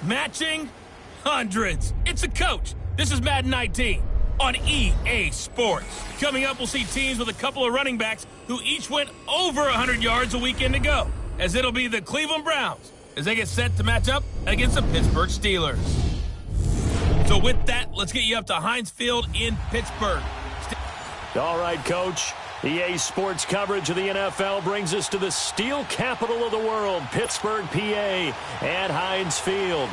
Matching hundreds. It's a coach. This is Madden 19 on EA Sports. Coming up, we'll see teams with a couple of running backs who each went over 100 yards a weekend ago, as it'll be the Cleveland Browns as they get set to match up against the Pittsburgh Steelers. So with that, let's get you up to Heinz Field in Pittsburgh. All right, Coach. EA Sports coverage of the NFL brings us to the steel capital of the world, Pittsburgh, PA, at Heinz Field.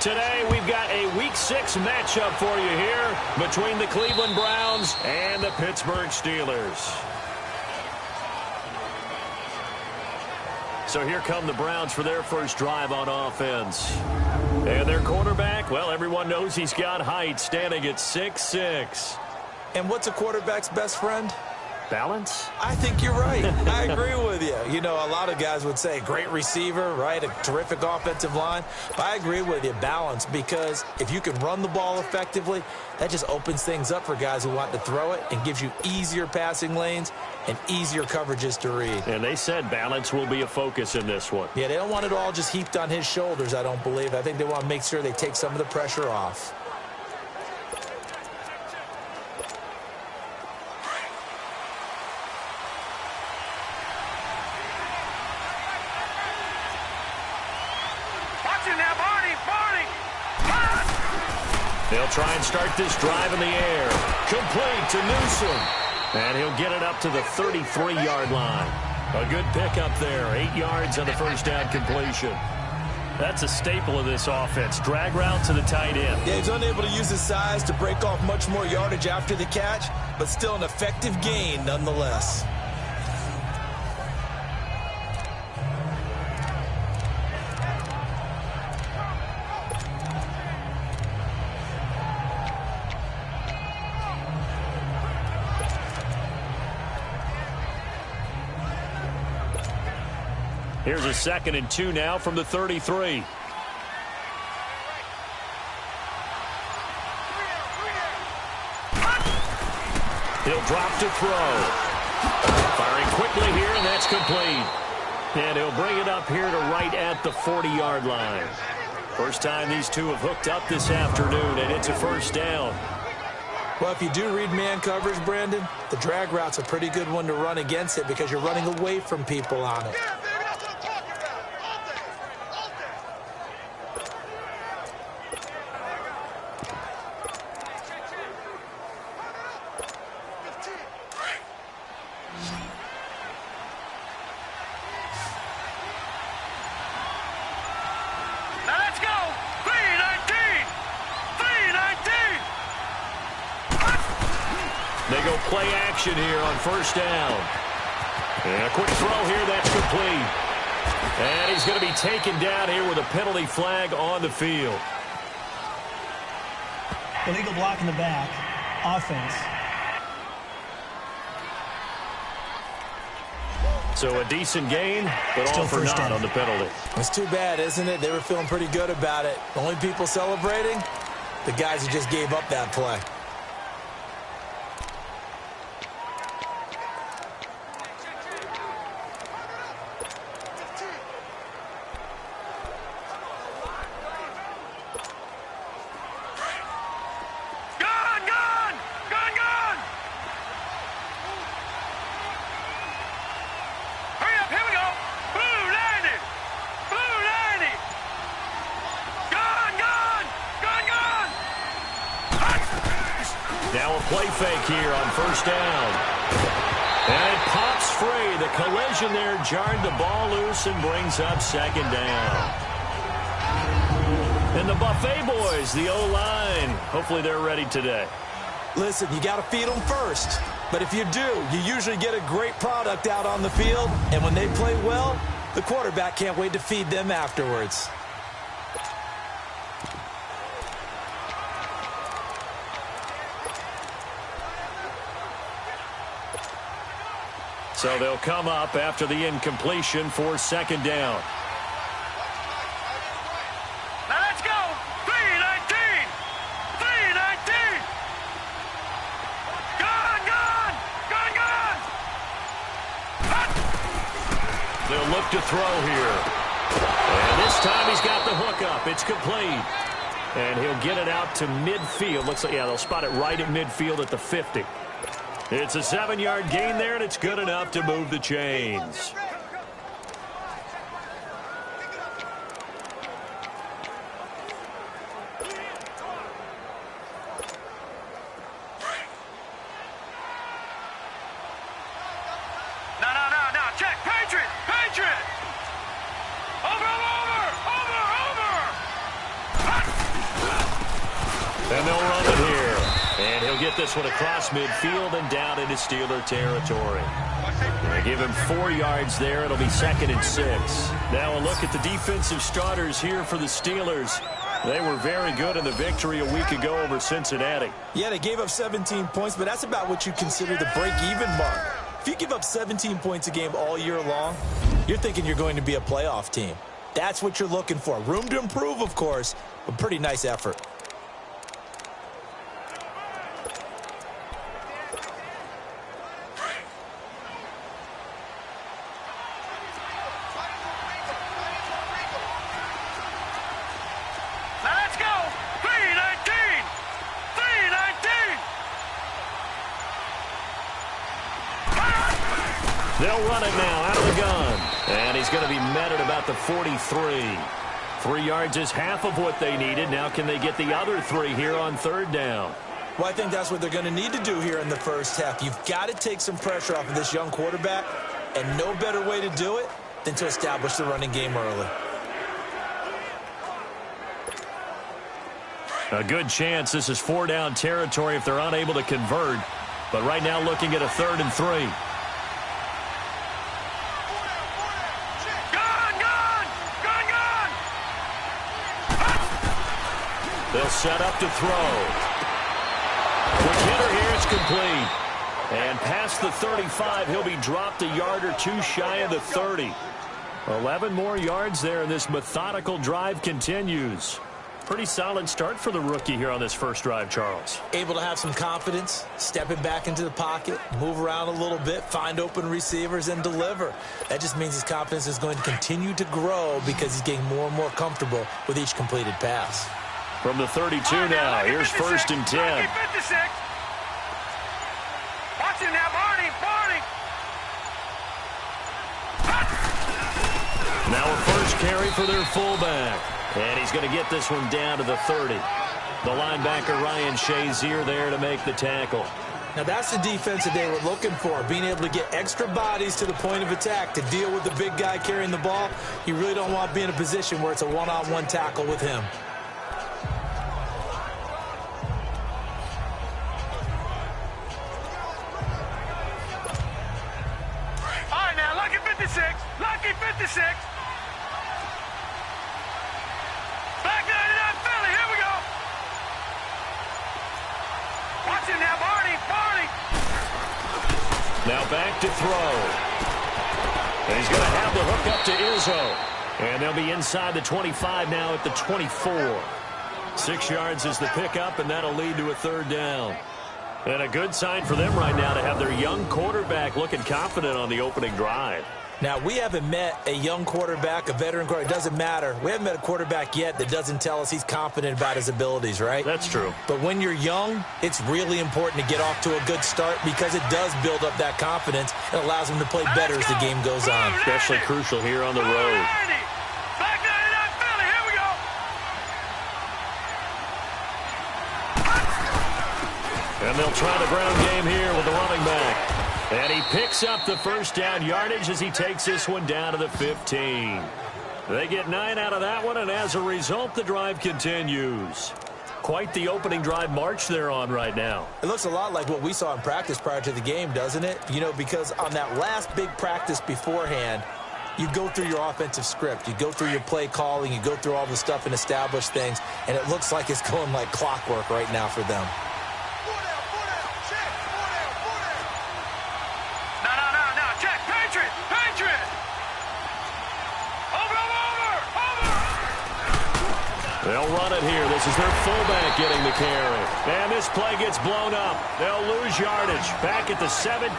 Today, we've got a Week 6 matchup for you here between the Cleveland Browns and the Pittsburgh Steelers. So here come the Browns for their first drive on offense. And their quarterback, well, everyone knows he's got height, standing at 6'6". And what's a quarterback's best friend? Balance? I think you're right. I agree with you. You know, a lot of guys would say great receiver, right? A terrific offensive line. But I agree with you, balance, because if you can run the ball effectively, that just opens things up for guys who want to throw it and gives you easier passing lanes and easier coverages to read. And they said balance will be a focus in this one. Yeah, they don't want it all just heaped on his shoulders, I don't believe. I think they want to make sure they take some of the pressure off. They'll try and start this drive in the air. Complete to Newsom. And he'll get it up to the 33-yard line. A good pickup there. 8 yards on the first down completion. That's a staple of this offense. Drag route to the tight end. Yeah, he's unable to use his size to break off much more yardage after the catch, but still an effective gain nonetheless. Here's a 2nd and 2 now from the 33. He'll drop to throw. Firing quickly here, and that's complete. And he'll bring it up here to right at the 40-yard line. First time these two have hooked up this afternoon, and it's a first down. Well, if you do read man coverage, Brandon, the drag route's a pretty good one to run against it because you're running away from people on it. They go play action here on first down. And a quick throw here, that's complete. And he's going to be taken down here with a penalty flag on the field. Illegal block in the back. Offense. So a decent gain, but Still all for naught on the penalty. It's too bad, isn't it? They were feeling pretty good about it. The only people celebrating, the guys who just gave up that play. Now a play fake here on first down. And it pops free. The collision there jarred the ball loose and brings up second down. And the Buffet boys, the O-line, hopefully they're ready today. Listen, you got to feed them first. But if you do, you usually get a great product out on the field. And when they play well, the quarterback can't wait to feed them afterwards. So they'll come up after the incompletion for second down. Now let's go. 3-19. 3-19. Gone, gone. Gone, gone. They'll look to throw here. And this time he's got the hook up. It's complete. And he'll get it out to midfield. Looks like, yeah, they'll spot it right at midfield at the 50. It's a 7-yard gain there, and it's good enough to move the chains. No. Check. Patriot. Over. And they'll run it here. And he'll get this one across midfield and down into Steeler territory. They give him 4 yards there. It'll be 2nd and 6. Now a look at the defensive starters here for the Steelers. They were very good in the victory a week ago over Cincinnati. Yeah, they gave up 17 points, but that's about what you consider the break-even mark. If you give up 17 points a game all year long, you're thinking you're going to be a playoff team. That's what you're looking for. Room to improve, of course, but pretty nice effort. They'll run it now out of the gun. And he's going to be met at about the 43. 3 yards is half of what they needed. Now can they get the other 3 here on 3rd down? Well, I think that's what they're going to need to do here in the first half. You've got to take some pressure off of this young quarterback, and no better way to do it than to establish the running game early. A good chance this is 4-down territory if they're unable to convert. But right now looking at a 3rd and 3. They'll set up to throw. Quick hitter here, it's complete. And past the 35, he'll be dropped a yard or 2 shy of the 30. 11 more yards there, and this methodical drive continues. Pretty solid start for the rookie here on this first drive, Charles. Able to have some confidence, stepping back into the pocket, move around a little bit, find open receivers, and deliver. That just means his confidence is going to continue to grow because he's getting more and more comfortable with each completed pass. From the 32 now, here's 1st and 10. Watch him now, Barney. Now a first carry for their fullback. And he's going to get this one down to the 30. The linebacker, Ryan Shazier, there to make the tackle. Now that's the defense that they were looking for, being able to get extra bodies to the point of attack to deal with the big guy carrying the ball. You really don't want to be in a position where it's a one-on-one tackle with him. Lucky 56. Back 99 Philly. Here we go. Watch him now, Barney. Now back to throw. And he's going to have the hook up to Izzo. And they'll be inside the 25 now at the 24. 6 yards is the pickup, and that'll lead to a 3rd down. And a good sign for them right now to have their young quarterback looking confident on the opening drive. Now, we haven't met a young quarterback, a veteran quarterback. It doesn't matter. We haven't met a quarterback yet that doesn't tell us he's confident about his abilities, right? That's true. But when you're young, it's really important to get off to a good start because it does build up that confidence and allows him to play better as the game goes on. Especially crucial here on the road. Back 99 Philly. Here we go. And they'll try the ground game here with the running back. And he picks up the 1st down yardage as he takes this one down to the 15. They get 9 out of that one, and as a result, the drive continues. Quite the opening drive march they're on right now. It looks a lot like what we saw in practice prior to the game, doesn't it? You know, because on that last big practice beforehand, you go through your offensive script. You go through your play calling. You go through all the stuff and establish things, and it looks like it's going like clockwork right now for them. They'll run it here. This is their fullback getting the carry. And this play gets blown up. They'll lose yardage. Back at the 17.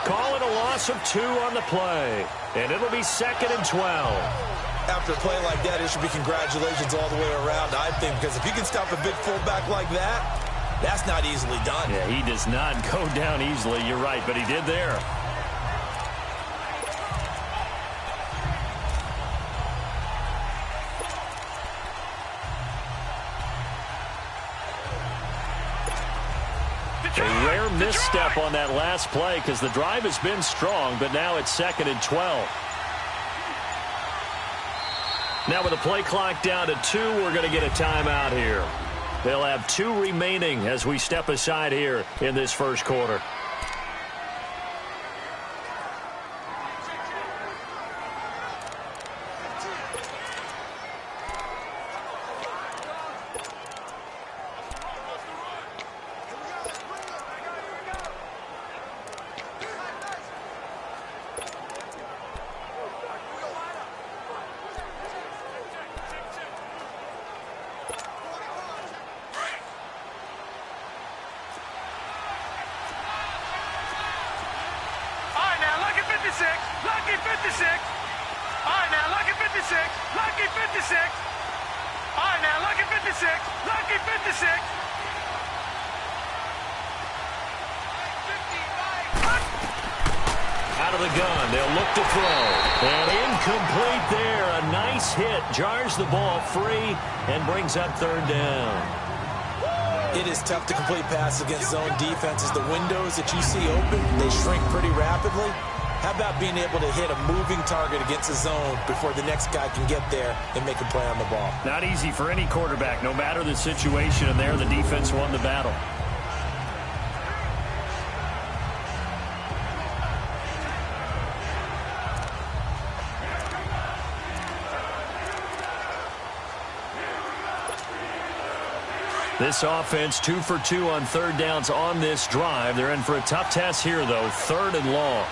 call it a loss of 2 on the play. And it'll be 2nd and 12. After a play like that, it should be congratulations all the way around, I think, because if you can stop a big fullback like that, that's not easily done. Yeah, he does not go down easily. You're right, but he did there. A rare misstep on that last play because the drive has been strong, but now it's 2nd and 12. Now with the play clock down to 2, we're going to get a timeout here. They'll have 2 remaining as we step aside here in this first quarter. Lucky 56. All right, now, lucky 56. Lucky 56. All right, now, lucky 56. Lucky 56. Out of the gun, they'll look to throw. And incomplete there. A nice hit. Jars the ball free and brings up 3rd down. It is tough to complete passes against zone defenses. The windows that you see open, they shrink pretty rapidly. How about being able to hit a moving target against a zone before the next guy can get there and make a play on the ball? Not easy for any quarterback, no matter the situation, and there the defense won the battle. This offense 2 for 2 on 3rd downs on this drive. They're in for a tough test here, though. 3rd and long.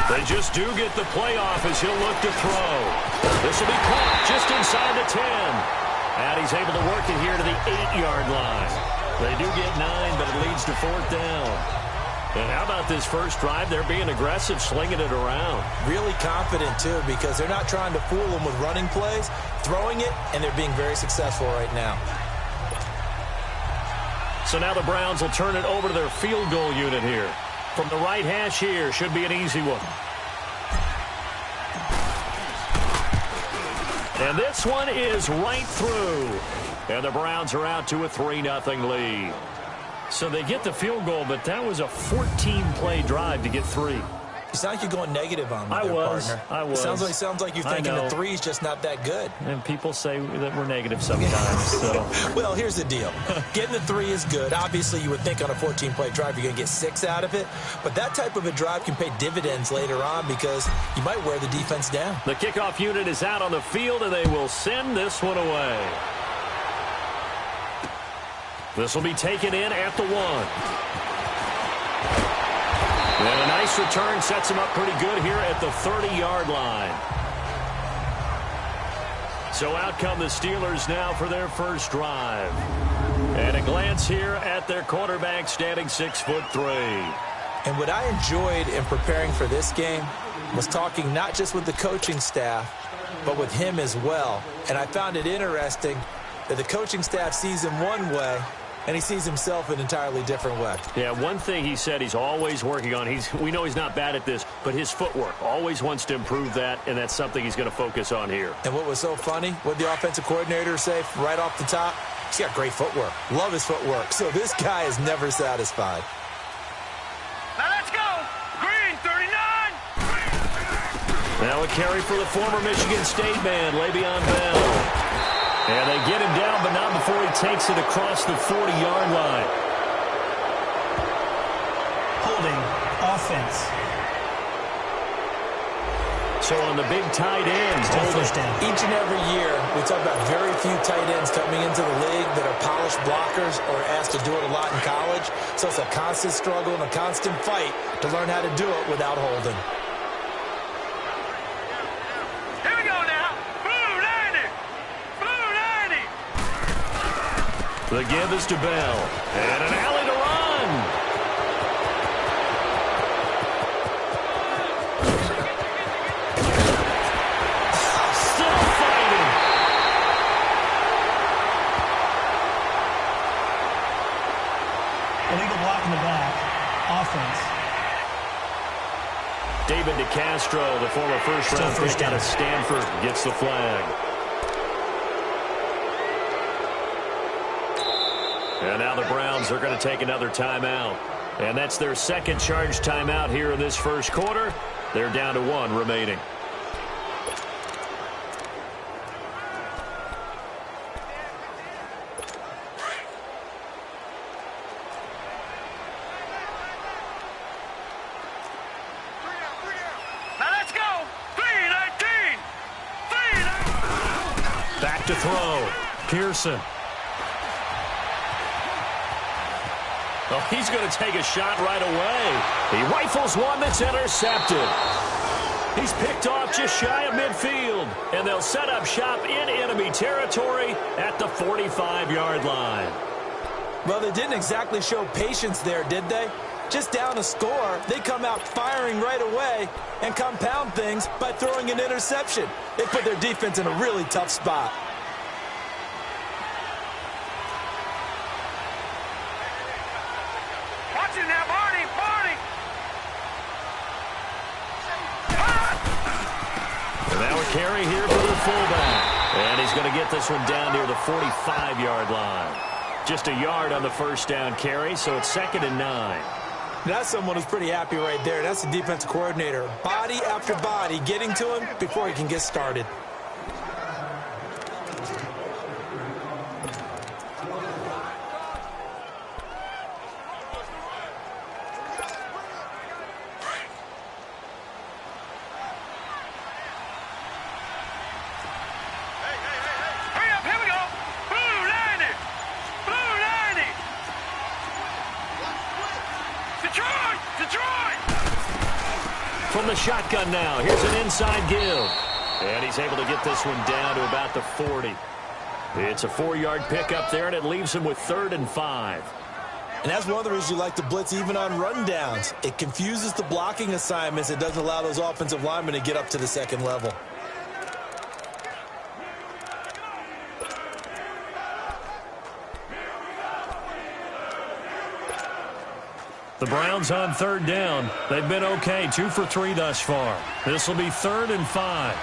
They just do get the playoff as he'll look to throw. This will be caught just inside the 10. And he's able to work it here to the 8-yard line. They do get 9, but it leads to 4th down. And how about this first drive? They're being aggressive, slinging it around. Really confident, too, because they're not trying to fool them with running plays, throwing it, and they're being very successful right now. So now the Browns will turn it over to their field goal unit here. From the right hash here, should be an easy one. And this one is right through. And the Browns are out to a 3-0 lead. So they get the field goal, but that was a 14-play drive to get 3. You sound like you're going negative on me, I was. It sounds like you're thinking the 3 is just not that good. And people say that we're negative sometimes. So. Well, here's the deal. Getting the 3 is good. Obviously, you would think on a 14-play drive you're going to get 6 out of it. But that type of a drive can pay dividends later on because you might wear the defense down. The kickoff unit is out on the field, and they will send this one away. This will be taken in at the 1. And a nice return sets him up pretty good here at the 30-yard line. So out come the Steelers now for their first drive. And a glance here at their quarterback standing 6'3". And what I enjoyed in preparing for this game was talking not just with the coaching staff, but with him as well. And I found it interesting that the coaching staff sees him one way, and he sees himself an entirely different way. Yeah, one thing he said he's always working on, we know he's not bad at this, but his footwork, always wants to improve that, and that's something he's going to focus on here. And what was so funny, what the offensive coordinator say right off the top, he's got great footwork. Love his footwork. So this guy is never satisfied. Now let's go. Green, 39. Now a carry for the former Michigan State man, Le'Veon Bell. And they get him down, but not before he takes it across the 40-yard line. Holding offense. So on the big tight ends, first down. Each and every year, we talk about very few tight ends coming into the league that are polished blockers or asked to do it a lot in college. So it's a constant struggle and a constant fight to learn how to do it without holding. Here we go now. Blue landing. Blue The give is to Bell. And an alley to run. Still fighting. Illegal block in the back. Offense. David DeCastro, the former first-round pick out of Stanford, gets the flag. And now the Browns are going to take another timeout. And that's their second charged timeout here in this first quarter. They're down to 1 remaining. Now let's go. 3-19. Back to throw. Pearson. Oh, he's going to take a shot right away. He rifles one that's intercepted. He's picked off just shy of midfield. And they'll set up shop in enemy territory at the 45-yard line. Well, they didn't exactly show patience there, did they? Just down a score, they come out firing right away and compound things by throwing an interception. They put their defense in a really tough spot. Watch it now, Barney. And now a carry here for the fullback. And he's going to get this one down near the 45-yard line. Just a yard on the first down carry, so it's 2nd and 9. That's someone who's pretty happy right there. That's the defense coordinator. Body after body getting to him before he can get started. Hurry up, here we go. Blue 90. Detroit. From the shotgun now, here's an inside give. And he's able to get this one down to about the 40. It's a 4-yard pickup there, and it leaves him with 3rd and 5. And that's one of the reasons you like to blitz even on rundowns. It confuses the blocking assignments. It doesn't allow those offensive linemen to get up to the second level. The Browns on 3rd down. They've been okay, 2 for 3 thus far. This will be 3rd and 5.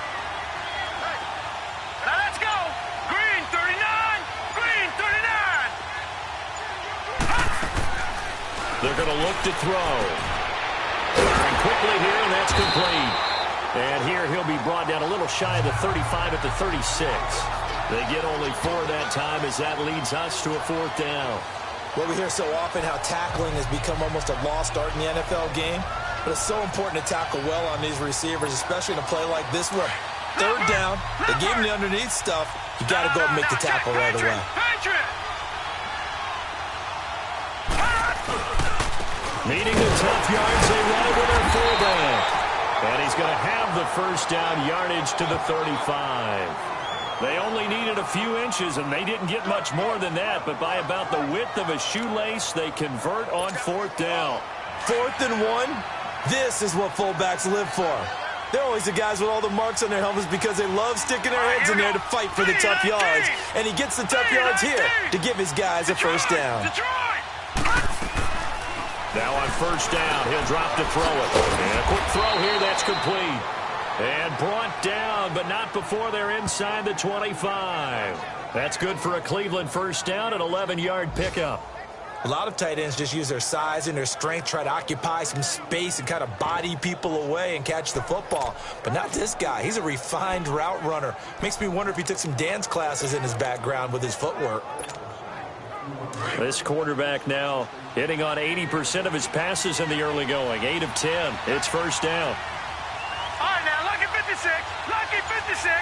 Now let's go. Green 39. They're going to look to throw. And quickly here, and that's complete. And here he'll be brought down a little shy of the 35 at the 36. They get only 4 that time as that leads us to a 4th down. Well, we hear so often how tackling has become almost a lost art in the NFL game. But it's so important to tackle well on these receivers, especially in a play like this one. 3rd down, they gave him the underneath stuff. You got to go and make the tackle right away. Needing the tough yards, they run it with their fullback. And he's going to have the first down yardage to the 35. They only needed a few inches, and they didn't get much more than that. But by about the width of a shoelace, they convert on 4th down. 4th and 1, this is what fullbacks live for. They're always the guys with all the marks on their helmets because they love sticking their heads in there to fight for the tough yards. And he gets the tough yards here to give his guys a first down. Now on 1st down, he'll drop to throw it. And a quick throw here, that's complete. And brought down, but not before they're inside the 25. That's good for a Cleveland first down, an 11-yard pickup. A lot of tight ends just use their size and their strength, try to occupy some space and kind of body people away and catch the football. But not this guy. He's a refined route runner. Makes me wonder if he took some dance classes in his background with his footwork. This quarterback now hitting on 80% of his passes in the early going. 8 of 10. It's first down. All right, now, lucky 56. Lucky 56.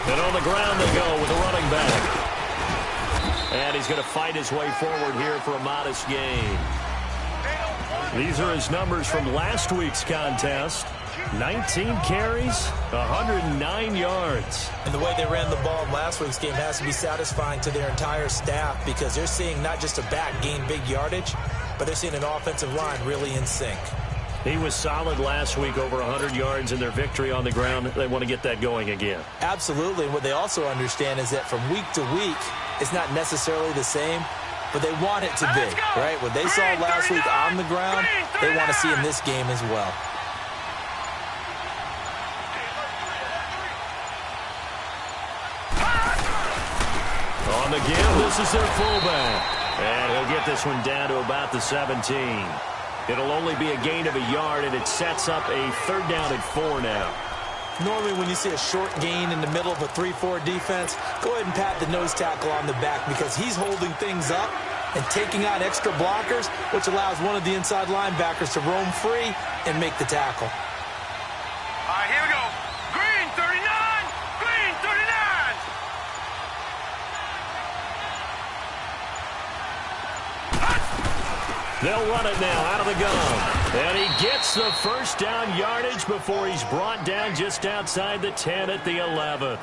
And on the ground they go with a running back. And he's going to fight his way forward here for a modest gain. These are his numbers from last week's contest. 19 carries, 109 yards. And the way they ran the ball in last week's game has to be satisfying to their entire staff because they're seeing not just a back gain big yardage, but they're seeing an offensive line really in sync. He was solid last week, over 100 yards in their victory on the ground. They want to get that going again. Absolutely. And what they also understand is that from week to week, it's not necessarily the same, but they want it to be, right? What they saw last week on the ground, they want to see in this game as well. On the give, this is their fullback. And he'll get this one down to about the 17. It'll only be a gain of a yard, and it sets up a third down at 4 now. Normally when you see a short gain in the middle of a 3-4 defense, go ahead and pat the nose tackle on the back because he's holding things up and taking out extra blockers, which allows one of the inside linebackers to roam free and make the tackle. All right, here we go. Green 39. Green 39. They'll run it now out of the gun. And he gets the first down yardage before he's brought down just outside the 10 at the 11th.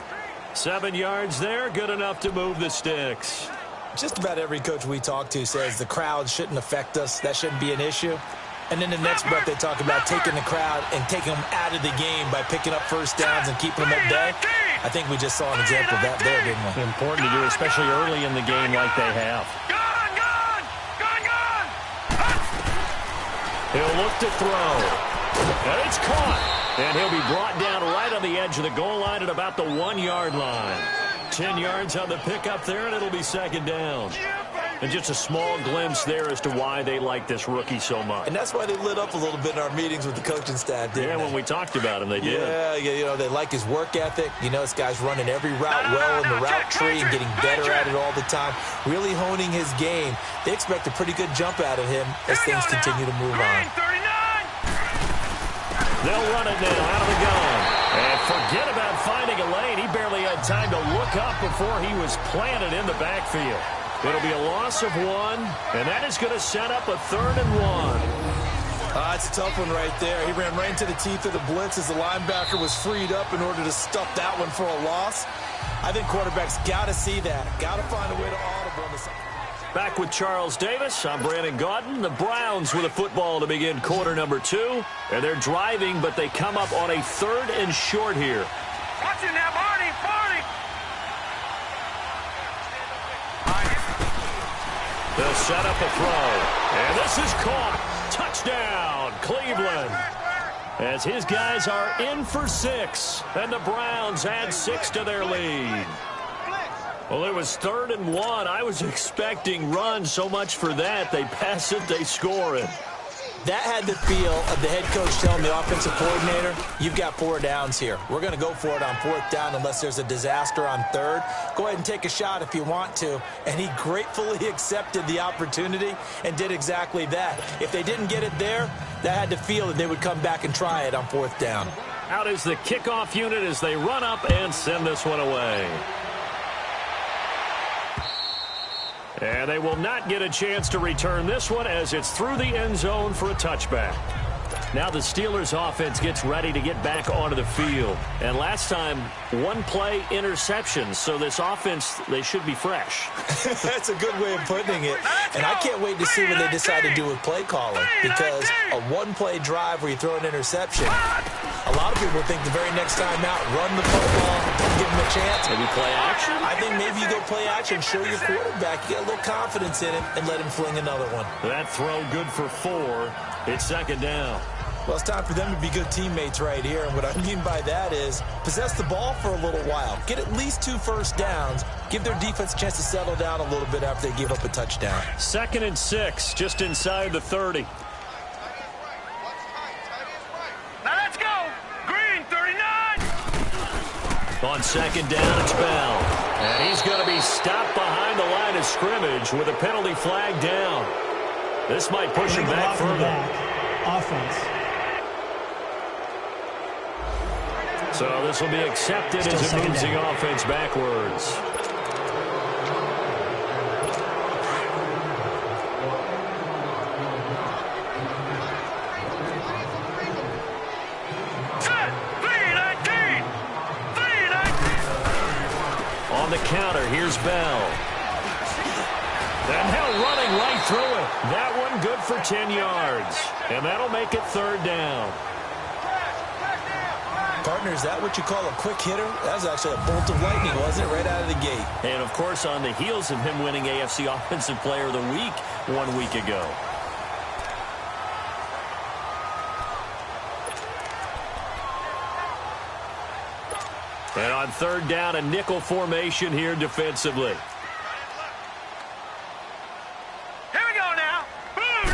7 yards there, good enough to move the sticks. Just about every coach we talk to says the crowd shouldn't affect us. That shouldn't be an issue. And then the next breath they talk about taking the crowd and taking them out of the game by picking up first downs and keeping them at bay. I think we just saw an example of that there, didn't we? Important to do, especially early in the game like they have. He'll look to throw. And it's caught. And he'll be brought down right on the edge of the goal line at about the 1-yard line. 10 yards on the pickup there, and it'll be second down. And just a small glimpse there as to why they like this rookie so much. And that's why they lit up a little bit in our meetings with the coaching staff, didn't they? When we talked about him, they did. Yeah, you know, they like his work ethic. You know, this guy's running every route well in the route tree and getting better at it all the time, really honing his game. They expect a pretty good jump out of him as things continue to move on. They'll run it now out of the gun. And forget about finding a lane. He barely had time to look up before he was planted in the backfield. It'll be a loss of 1, and that is going to set up a 3rd and 1. It's a tough one right there. He ran right into the teeth of the blitz as the linebacker was freed up in order to stuff that one for a loss. I think quarterbacks got to see that. Got to find a way to audible on this. Back with Charles Davis, I'm Brandon Gaudin. The Browns with a football to begin quarter number 2. And they're driving, but they come up on a 3rd and short here. Watching that, Barney. They'll set up a throw. And this is caught. Touchdown, Cleveland. As his guys are in for 6. And the Browns add 6 to their lead. Well, it was 3rd and 1. I was expecting runs, so much for that. They pass it, they score it. That had the feel of the head coach telling the offensive coordinator, you've got 4 downs here. We're going to go for it on 4th down unless there's a disaster on 3rd. Go ahead and take a shot if you want to. And he gratefully accepted the opportunity and did exactly that. If they didn't get it there, that had the feel that they would come back and try it on 4th down. Out is the kickoff unit as they run up and send this one away. And they will not get a chance to return this one as it's through the end zone for a touchback. Now the Steelers offense gets ready to get back onto the field. And last time, 1-play interception. So this offense, they should be fresh. That's a good way of putting it. And I can't wait to see what they decide to do with play calling. Because a 1-play drive where you throw an interception, a lot of people think the very next time out, run the football, give him a chance. Maybe play action? I think maybe you go play action, show your quarterback, you get a little confidence in him, and let him fling another one. That throw good for 4. It's second down. Well, it's time for them to be good teammates right here. And what I mean by that is possess the ball for a little while. Get at least 2 first downs. Give their defense a chance to settle down a little bit after they give up a touchdown. 2nd and 6, just inside the 30. Now let's go. Green 39. On 2nd down, it's Bell. And he's going to be stopped behind the line of scrimmage with a penalty flag down. This might push him back further. Offense. So this will be accepted as it moves the offense backwards. Here's Bell. And now running right through it. That one good for 10 yards. And that'll make it 3rd down. Partner, is that what you call a quick hitter? That was actually a bolt of lightning, wasn't it? Right out of the gate. And, of course, on the heels of him winning AFC Offensive Player of the Week 1 week ago. And on 3rd down, a nickel formation here defensively. Here we go now. Boom!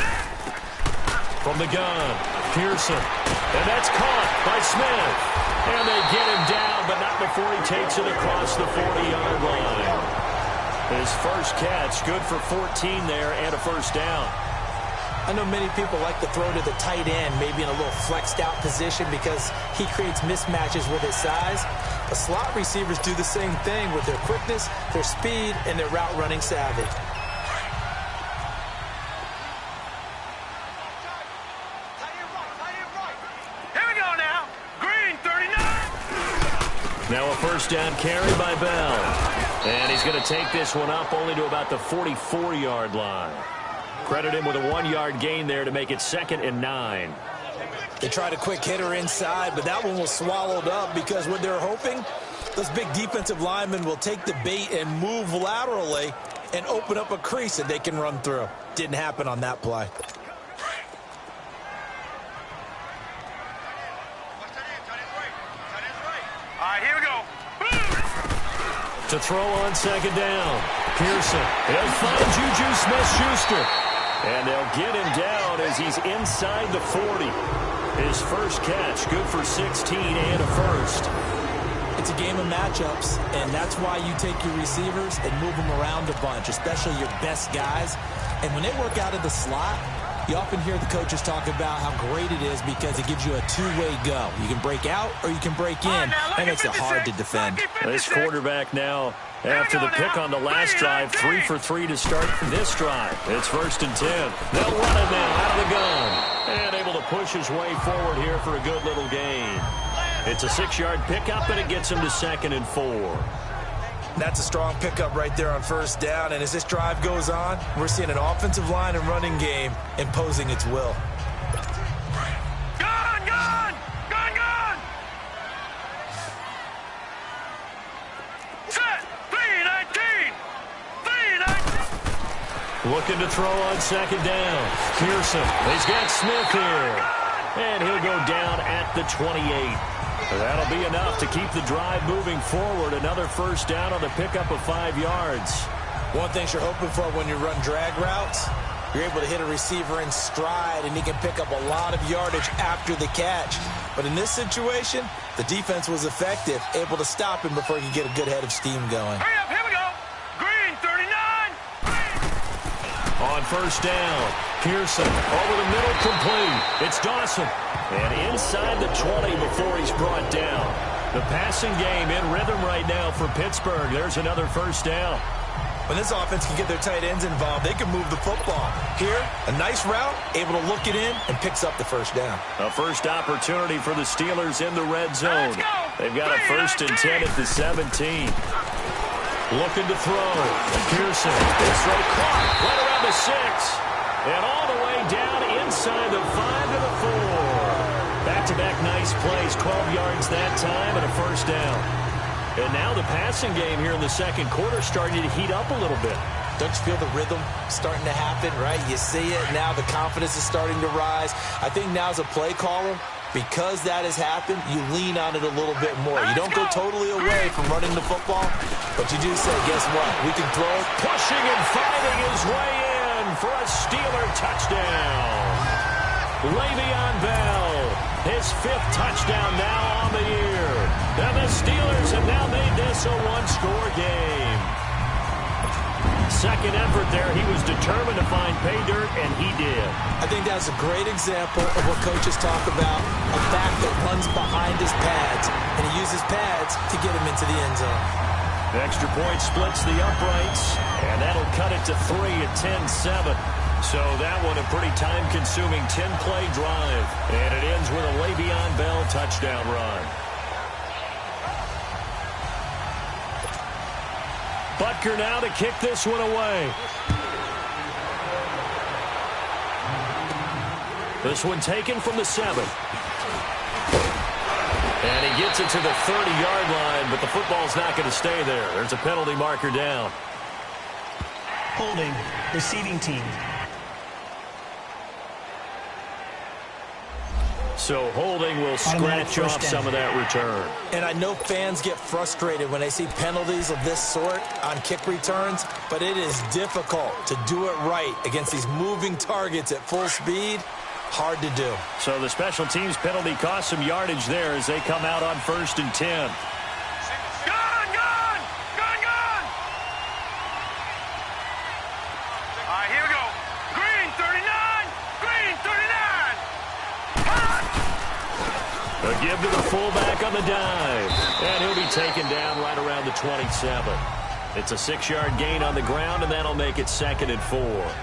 From the gun, Pearson. And that's caught by Smith. And they get him down, but not before he takes it across the 40-yard line. His first catch, good for 14 there and a 1st down. I know many people like to throw to the tight end, maybe in a little flexed out position because he creates mismatches with his size. The slot receivers do the same thing with their quickness, their speed, and their route running savvy. Here we go now. Green 39. Now a 1st down carry by Bell. And he's going to take this one up only to about the 44-yard line. Credit him with a 1-yard gain there to make it 2nd and 9. They tried a quick hitter inside, but that one was swallowed up because what they're hoping, those big defensive linemen will take the bait and move laterally and open up a crease that they can run through. Didn't happen on that play. All right, here we go. To throw on 2nd down, Pearson. He'll find Juju Smith-Schuster. And they'll get him down as he's inside the 40. His first catch, good for 16 and a 1st. It's a game of matchups, and that's why you take your receivers and move them around a bunch, especially your best guys. And when they work out of the slot, you often hear the coaches talk about how great it is because it gives you a two-way go. You can break out or you can break in. That makes it hard to defend. This quarterback now, after the pick on the last drive, 3 for 3 to start this drive. It's 1st and 10. They'll run it now out of the gun. And able to push his way forward here for a good little gain. It's a 6-yard pickup, and it gets him to 2nd and 4. That's a strong pickup right there on 1st down. And as this drive goes on, we're seeing an offensive line and running game imposing its will. Gun, gun! Gun, gun! Set! 3-19! 3-19! Looking to throw on 2nd down. Pearson. He's got Smith here. And he'll go down at the 28. That'll be enough to keep the drive moving forward. Another 1st down on the pickup of 5 yards. One thing you're hoping for when you run drag routes, you're able to hit a receiver in stride, and he can pick up a lot of yardage after the catch. But in this situation, the defense was effective, able to stop him before he could get a good head of steam going. Hurry up, here we go. Green 39. On 1st down, Pearson over the middle, complete. It's Dawson. And inside the 20 before he's brought down. The passing game in rhythm right now for Pittsburgh. There's another 1st down. When this offense can get their tight ends involved, they can move the football. Here, a nice route, able to look it in, and picks up the 1st down. A first opportunity for the Steelers in the red zone. They've got a 1st and 10 at the 17. Looking to throw. Pearson. This throw caught right around the 6. And all the way down inside the 5 to the 4. Back-to-back nice plays. 12 yards that time and a 1st down. And now the passing game here in the 2nd quarter starting to heat up a little bit. Don't you feel the rhythm starting to happen, right? You see it. Now the confidence is starting to rise. I think now as a play caller, because that has happened, you lean on it a little bit more. You don't go totally away from running the football, but you do say, guess what? We can throw it. Pushing and fighting his way in for a Steeler touchdown. Le'Veon Bell, his 5th touchdown now on the year. And the Steelers have now made this a one-score game. Second effort there, he was determined to find pay dirt, and he did. I think that's a great example of what coaches talk about, a back that runs behind his pads, and he uses pads to get him into the end zone. The extra point splits the uprights, and that'll cut it to 3 at 10-7. So that one a pretty time-consuming 10-play drive, and it ends with a Le'Veon Bell touchdown run. Butker now to kick this one away. This one taken from the 7. And he gets it to the 30-yard line, but the football's not going to stay there. There's a penalty marker down. Holding, receiving team. So holding will scratch off some of that return. And I know fans get frustrated when they see penalties of this sort on kick returns, but it is difficult to do it right against these moving targets at full speed. Hard to do. So the special teams penalty cost some yardage there as they come out on 1st and 10. Gone! Gone! Gone! Gone! All right, here we go. Green 39! Green 39! A give to the fullback on the dive. And he'll be taken down right around the 27. It's a 6-yard gain on the ground, and that'll make it 2nd and 4.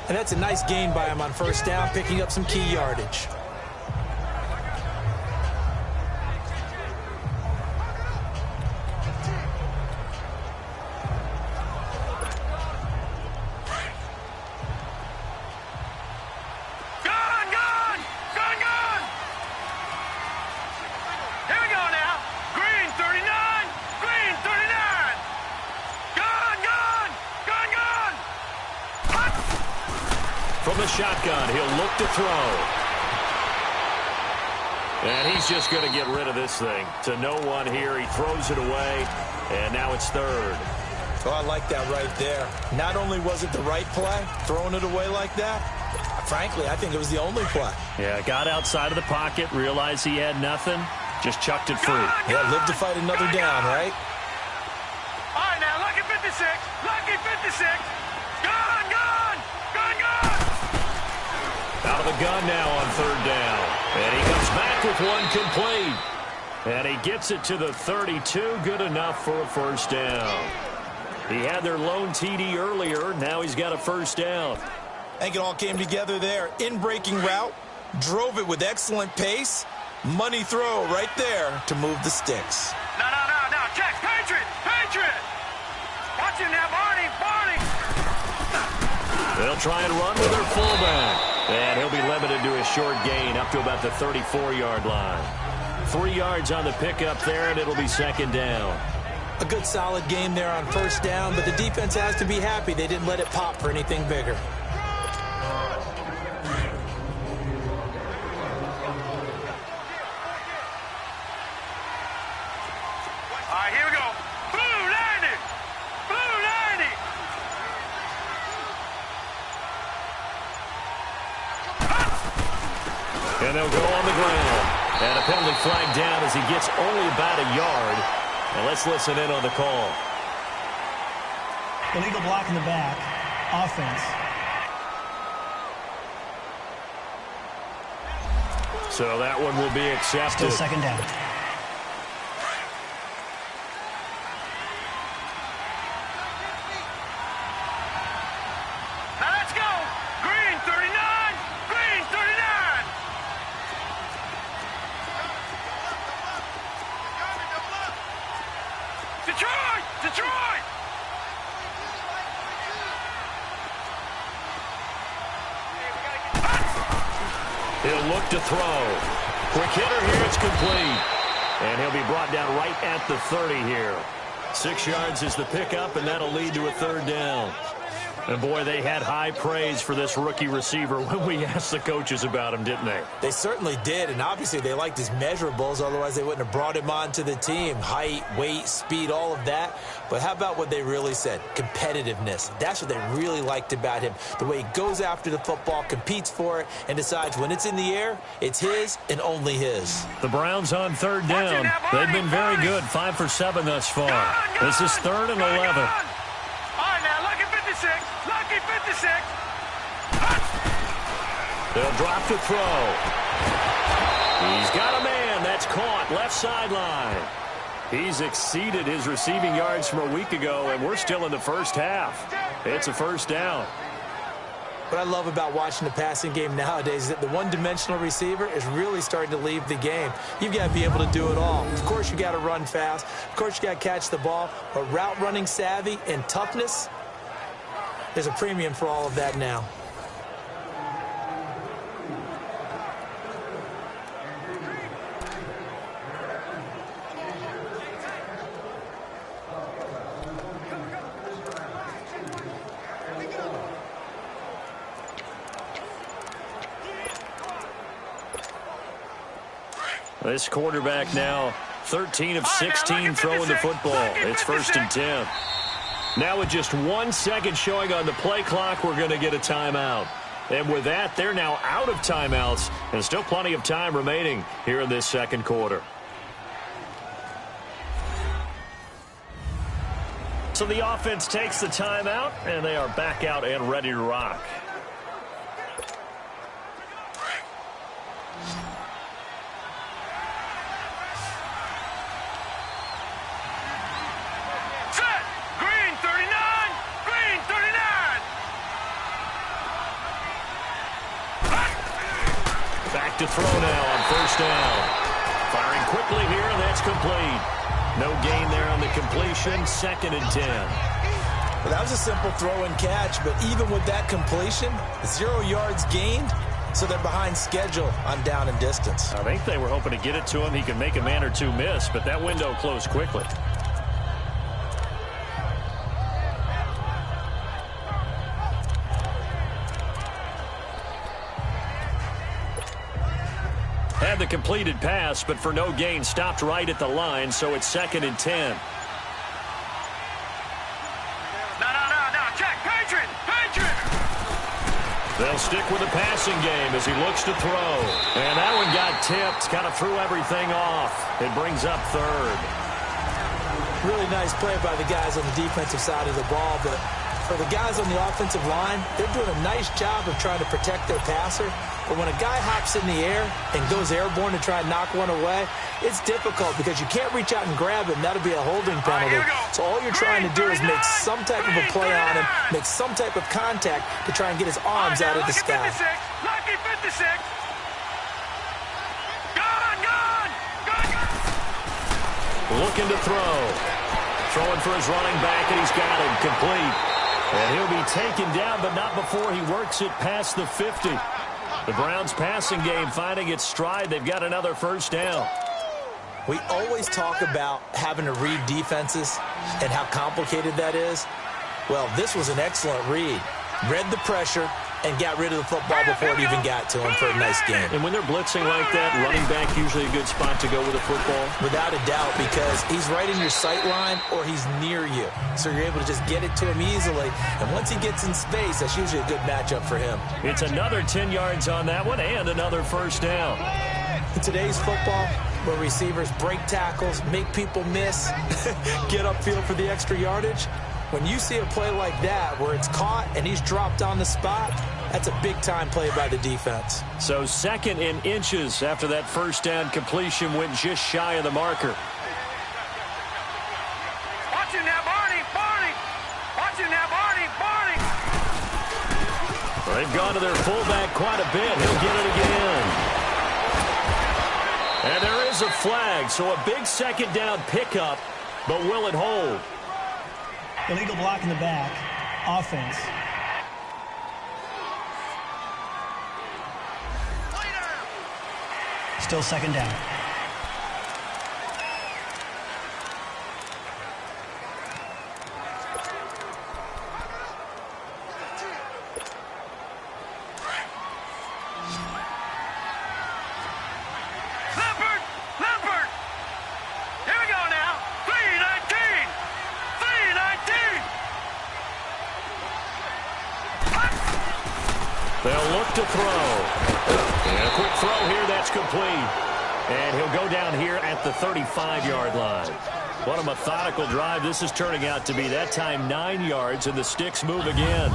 And that's a nice gain by him on 1st down, picking up some key yardage. Gone! Gone! Gone! Gone! Here we go now. Green 39! Green 39! Gone! Gone! Gone! Gone! From the shotgun, he'll look to throw. And he's just going to get rid of this thing. To no one here, he throws it away, and now it's 3rd. Oh, I like that right there. Not only was it the right play, throwing it away like that, frankly, I think it was the only play. Yeah, got outside of the pocket, realized he had nothing, just chucked it free. Yeah, live to fight another down, right? All right, now, lucky 56. Lucky 56. Gone! Gone! Gone! Gone! Out of the gun now on 3rd down. And he comes back with one complete. And he gets it to the 32. Good enough for a 1st down. He had their lone TD earlier. Now he's got a 1st down. I think it all came together there. In-breaking route. Drove it with excellent pace. Money throw right there to move the sticks. No, no, no, no. Check. Patriot! Patriot! Watch him now, Barney! Barney! They'll try and run with their fullback. And he'll be limited to a short gain up to about the 34-yard line. 3 yards on the pickup there, and it'll be 2nd down. A good solid game there on 1st down, but the defense has to be happy they didn't let it pop for anything bigger. All right, here we go. Blue 90! Blue 90! And they'll go on the ground. And a penalty flag down as he gets only about a yard. And let's listen in on the call. Illegal block in the back. Offense. So that one will be accepted. Still 2nd down. Now let's go! Green 39! Green 39! Detroit! Detroit! He'll look to throw. Quick hitter here, it's complete. And he'll be brought down right at the 30 here. 6 yards is the pickup, and that'll lead to a 3rd down. And, boy, they had high praise for this rookie receiver when we asked the coaches about him, didn't they? They certainly did, and obviously they liked his measurables, otherwise they wouldn't have brought him onto the team. Height, weight, speed, all of that. But how about what they really said? Competitiveness. That's what they really liked about him. The way he goes after the football, competes for it, and decides when it's in the air, it's his and only his. The Browns on 3rd down. They've been very good, 5 for 7 thus far. This is 3rd and 11. All right, now, lucky 56. Lucky 56. They'll drop to throw. He's got a man. That's caught. Left sideline. He's exceeded his receiving yards from a week ago, and we're still in the 1st half. It's a 1st down. What I love about watching the passing game nowadays is that the one-dimensional receiver is really starting to leave the game. You've got to be able to do it all. Of course, you got to run fast. Of course, you got to catch the ball. But route running savvy and toughness, there's a premium for all of that now. This quarterback now 13 of 16 throwing the football. It's 1st and 10. Now with just 1 second showing on the play clock, we're going to get a timeout. And with that, they're now out of timeouts, and still plenty of time remaining here in this second quarter. So the offense takes the timeout, and they are back out and ready to rock. To throw now on 1st down. Firing quickly here, and that's complete. No gain there on the completion. 2nd and 10. Well, that was a simple throw and catch, but even with that completion, 0 yards gained, so they're behind schedule on down and distance. I think they were hoping to get it to him. He could make a man or two miss, but that window closed quickly. Had the completed pass, but for no gain, stopped right at the line, so it's 2nd and 10. No, check, Patriot! They'll stick with the passing game as he looks to throw. And that one got tipped, kind of threw everything off. It brings up 3rd. Really nice play by the guys on the defensive side of the ball, but for the guys on the offensive line, they're doing a nice job of trying to protect their passer. But when a guy hops in the air and goes airborne to try and knock one away, it's difficult because you can't reach out and grab him. That'll be a holding penalty. So all you're trying to do is make some type of a play on him, make some type of contact to try and get his arms out of the sky. Lucky 56. Gone. Looking to throw. Throwing for his running back, and he's got him complete. And he'll be taken down, but not before he works it past the 50. The Browns' passing game finding its stride. They've got another 1st down. We always talk about having to read defenses and how complicated that is. Well, this was an excellent read. Read the pressure and got rid of the football before it even got to him for a nice game. And when they're blitzing like that, running back usually a good spot to go with a football? Without a doubt, because he's right in your sight line or he's near you. So you're able to just get it to him easily. And once he gets in space, that's usually a good matchup for him. It's another 10 yards on that one and another 1st down. In today's football, where receivers break tackles, make people miss, get upfield for the extra yardage, when you see a play like that where it's caught and he's dropped on the spot, that's a big-time play by the defense. So 2nd and inches after that 1st down completion went just shy of the marker. Watch him now, Barney. Watch him now, Barney. They've gone to their fullback quite a bit. He'll get it again. And there is a flag, so a big 2nd down pickup, but will it hold? Illegal block in the back. Offense. Still 2nd down. Lampert. Here we go now. 319. They'll look to throw. And a quick throw here, that's complete. And he'll go down here at the 35-yard line. What a methodical drive this is turning out to be. That time 9 yards, and the sticks move again.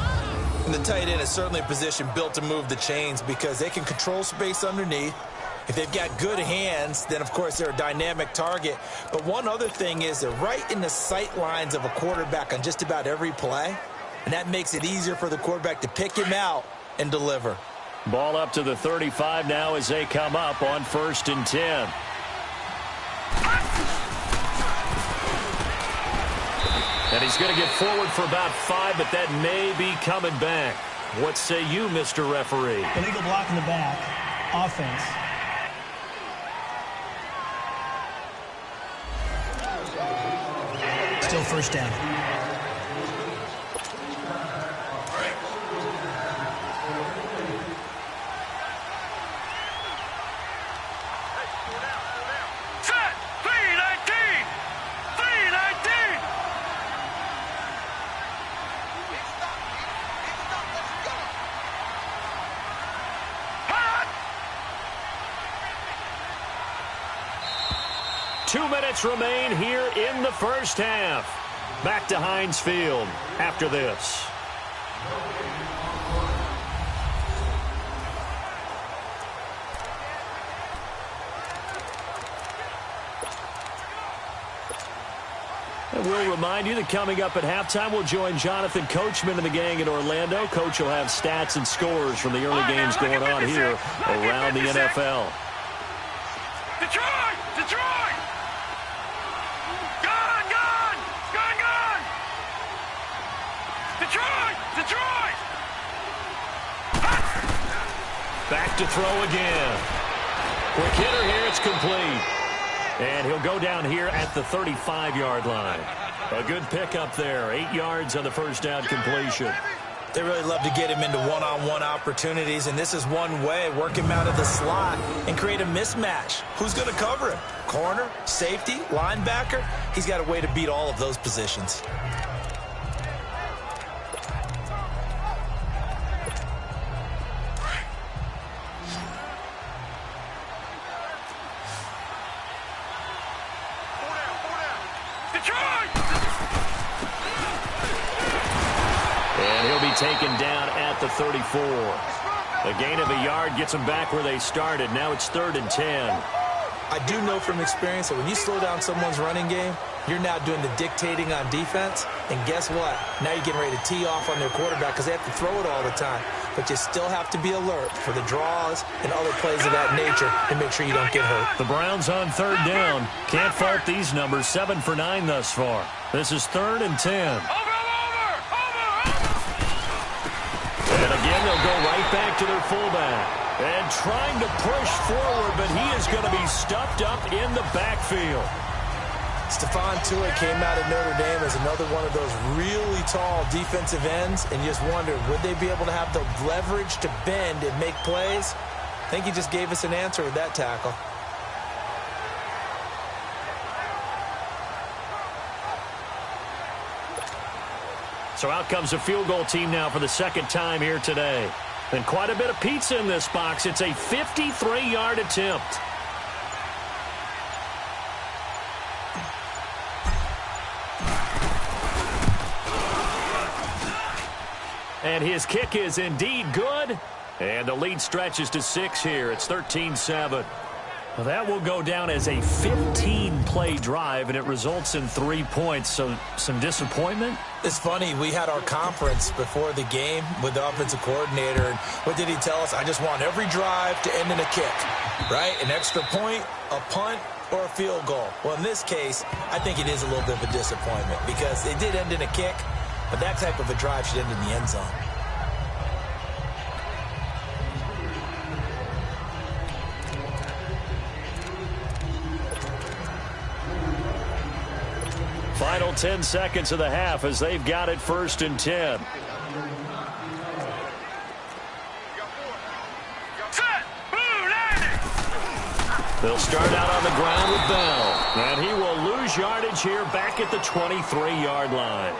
And the tight end is certainly a position built to move the chains because they can control space underneath. If they've got good hands, then, of course, they're a dynamic target. But one other thing is they're right in the sight lines of a quarterback on just about every play. And that makes it easier for the quarterback to pick him out and deliver. Ball up to the 35 now as they come up on 1st and 10. And he's going to get forward for about 5, but that may be coming back. What say you, Mr. Referee? Illegal block in the back. Offense. Still first down. Set! 319! 319! Hot! 2 minutes remain here in the first half. Back to Heinz Field after this. And we'll remind you that coming up at halftime, we'll join Jonathan Coachman and the gang in Orlando. Coach will have stats and scores from the early games going on here around the NFL. Detroit! Detroit! Gone! Gone! Gone! Gone! Detroit! Detroit! Back to throw again. Quick hitter here, it's complete. And he'll go down here at the 35-yard line. A good pickup there. 8 yards on the first down completion. They really love to get him into one-on-one opportunities, and this is one way. Work him out of the slot and create a mismatch. Who's going to cover him? Corner, safety, linebacker? He's got a way to beat all of those positions. Detroit! And he'll be taken down at the 34. A gain of a yard gets them back where they started. Now it's 3rd and 10. I do know from experience that when you slow down someone's running game, you're now doing the dictating on defense. And guess what? Now you're getting ready to tee off on their quarterback because they have to throw it all the time. But you still have to be alert for the draws and other plays of that nature to make sure you don't get hurt. The Browns on 3rd down. Can't fault these numbers. 7 for 9 thus far. This is 3rd and 10. Over! And again, they'll go right back to their fullback. And trying to push forward, but he is going to be stuffed up in the backfield. Stephon Tuitt came out of Notre Dame as another one of those really tall defensive ends, and you just wondered, would they be able to have the leverage to bend and make plays? I think he just gave us an answer with that tackle. So out comes a field goal team now for the second time here today. And quite a bit of pizza in this box. It's a 53-yard attempt. And his kick is indeed good. And the lead stretches to 6 here. It's 13-7. Well, that will go down as a 15-play drive, and it results in 3 points. So some disappointment? It's funny, we had our conference before the game with the offensive coordinator, and what did he tell us? I just want every drive to end in a kick, right? An extra point, a punt, or a field goal. Well, in this case, I think it is a little bit of a disappointment because it did end in a kick, but that type of a drive should end in the end zone. Final 10 seconds of the half as they've got it 1st and 10. Set! Blue landing! They'll start out on the ground with Bell. And he will lose yardage here back at the 23-yard line.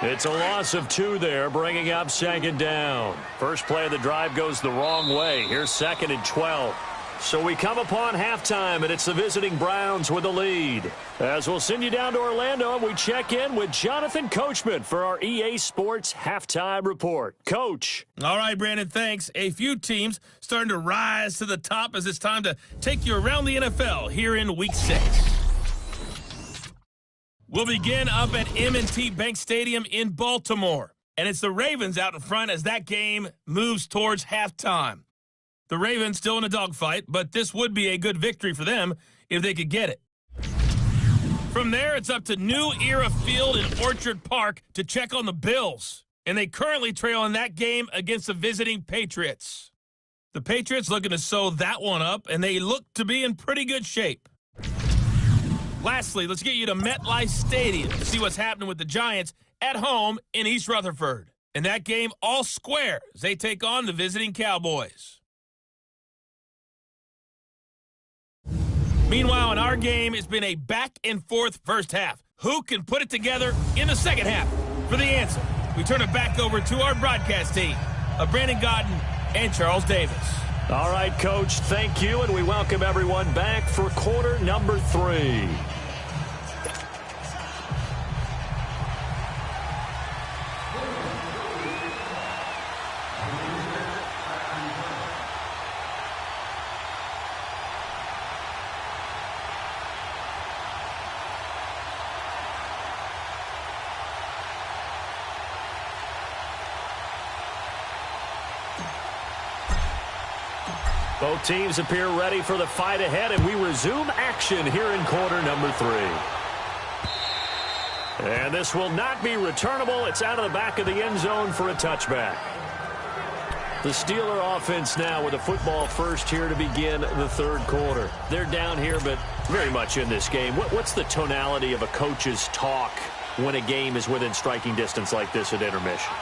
It's a loss of 2 there, bringing up 2nd down. First play of the drive goes the wrong way. Here's 2nd and 12. So we come upon halftime, and it's the visiting Browns with the lead. As we'll send you down to Orlando, and we check in with Jonathan Coachman for our EA Sports Halftime Report. Coach. All right, Brandon, thanks. A few teams starting to rise to the top as it's time to take you around the NFL here in Week 6. We'll begin up at M&T Bank Stadium in Baltimore. and it's the Ravens out in front as that game moves towards halftime. The Ravens still in a dogfight, but this would be a good victory for them if they could get it. From there, it's up to New Era Field in Orchard Park to check on the Bills, and they currently trail in that game against the visiting Patriots. The Patriots looking to sew that one up, and they look to be in pretty good shape. Lastly, let's get you to MetLife Stadium to see what's happening with the Giants at home in East Rutherford. And that game all square as they take on the visiting Cowboys. Meanwhile, in our game, it's been a back-and-forth first half. Who can put it together in the second half? For the answer, we turn it back over to our broadcast team of Brandon Godden and Charles Davis. All right, Coach, thank you, and we welcome everyone back for quarter number 3. Both teams appear ready for the fight ahead, and we resume action here in quarter number 3. And this will not be returnable. It's out of the back of the end zone for a touchback. The Steeler offense now with a football first here to begin the third quarter. They're down here, but very much in this game. What's the tonality of a coach's talk when a game is within striking distance like this at intermission?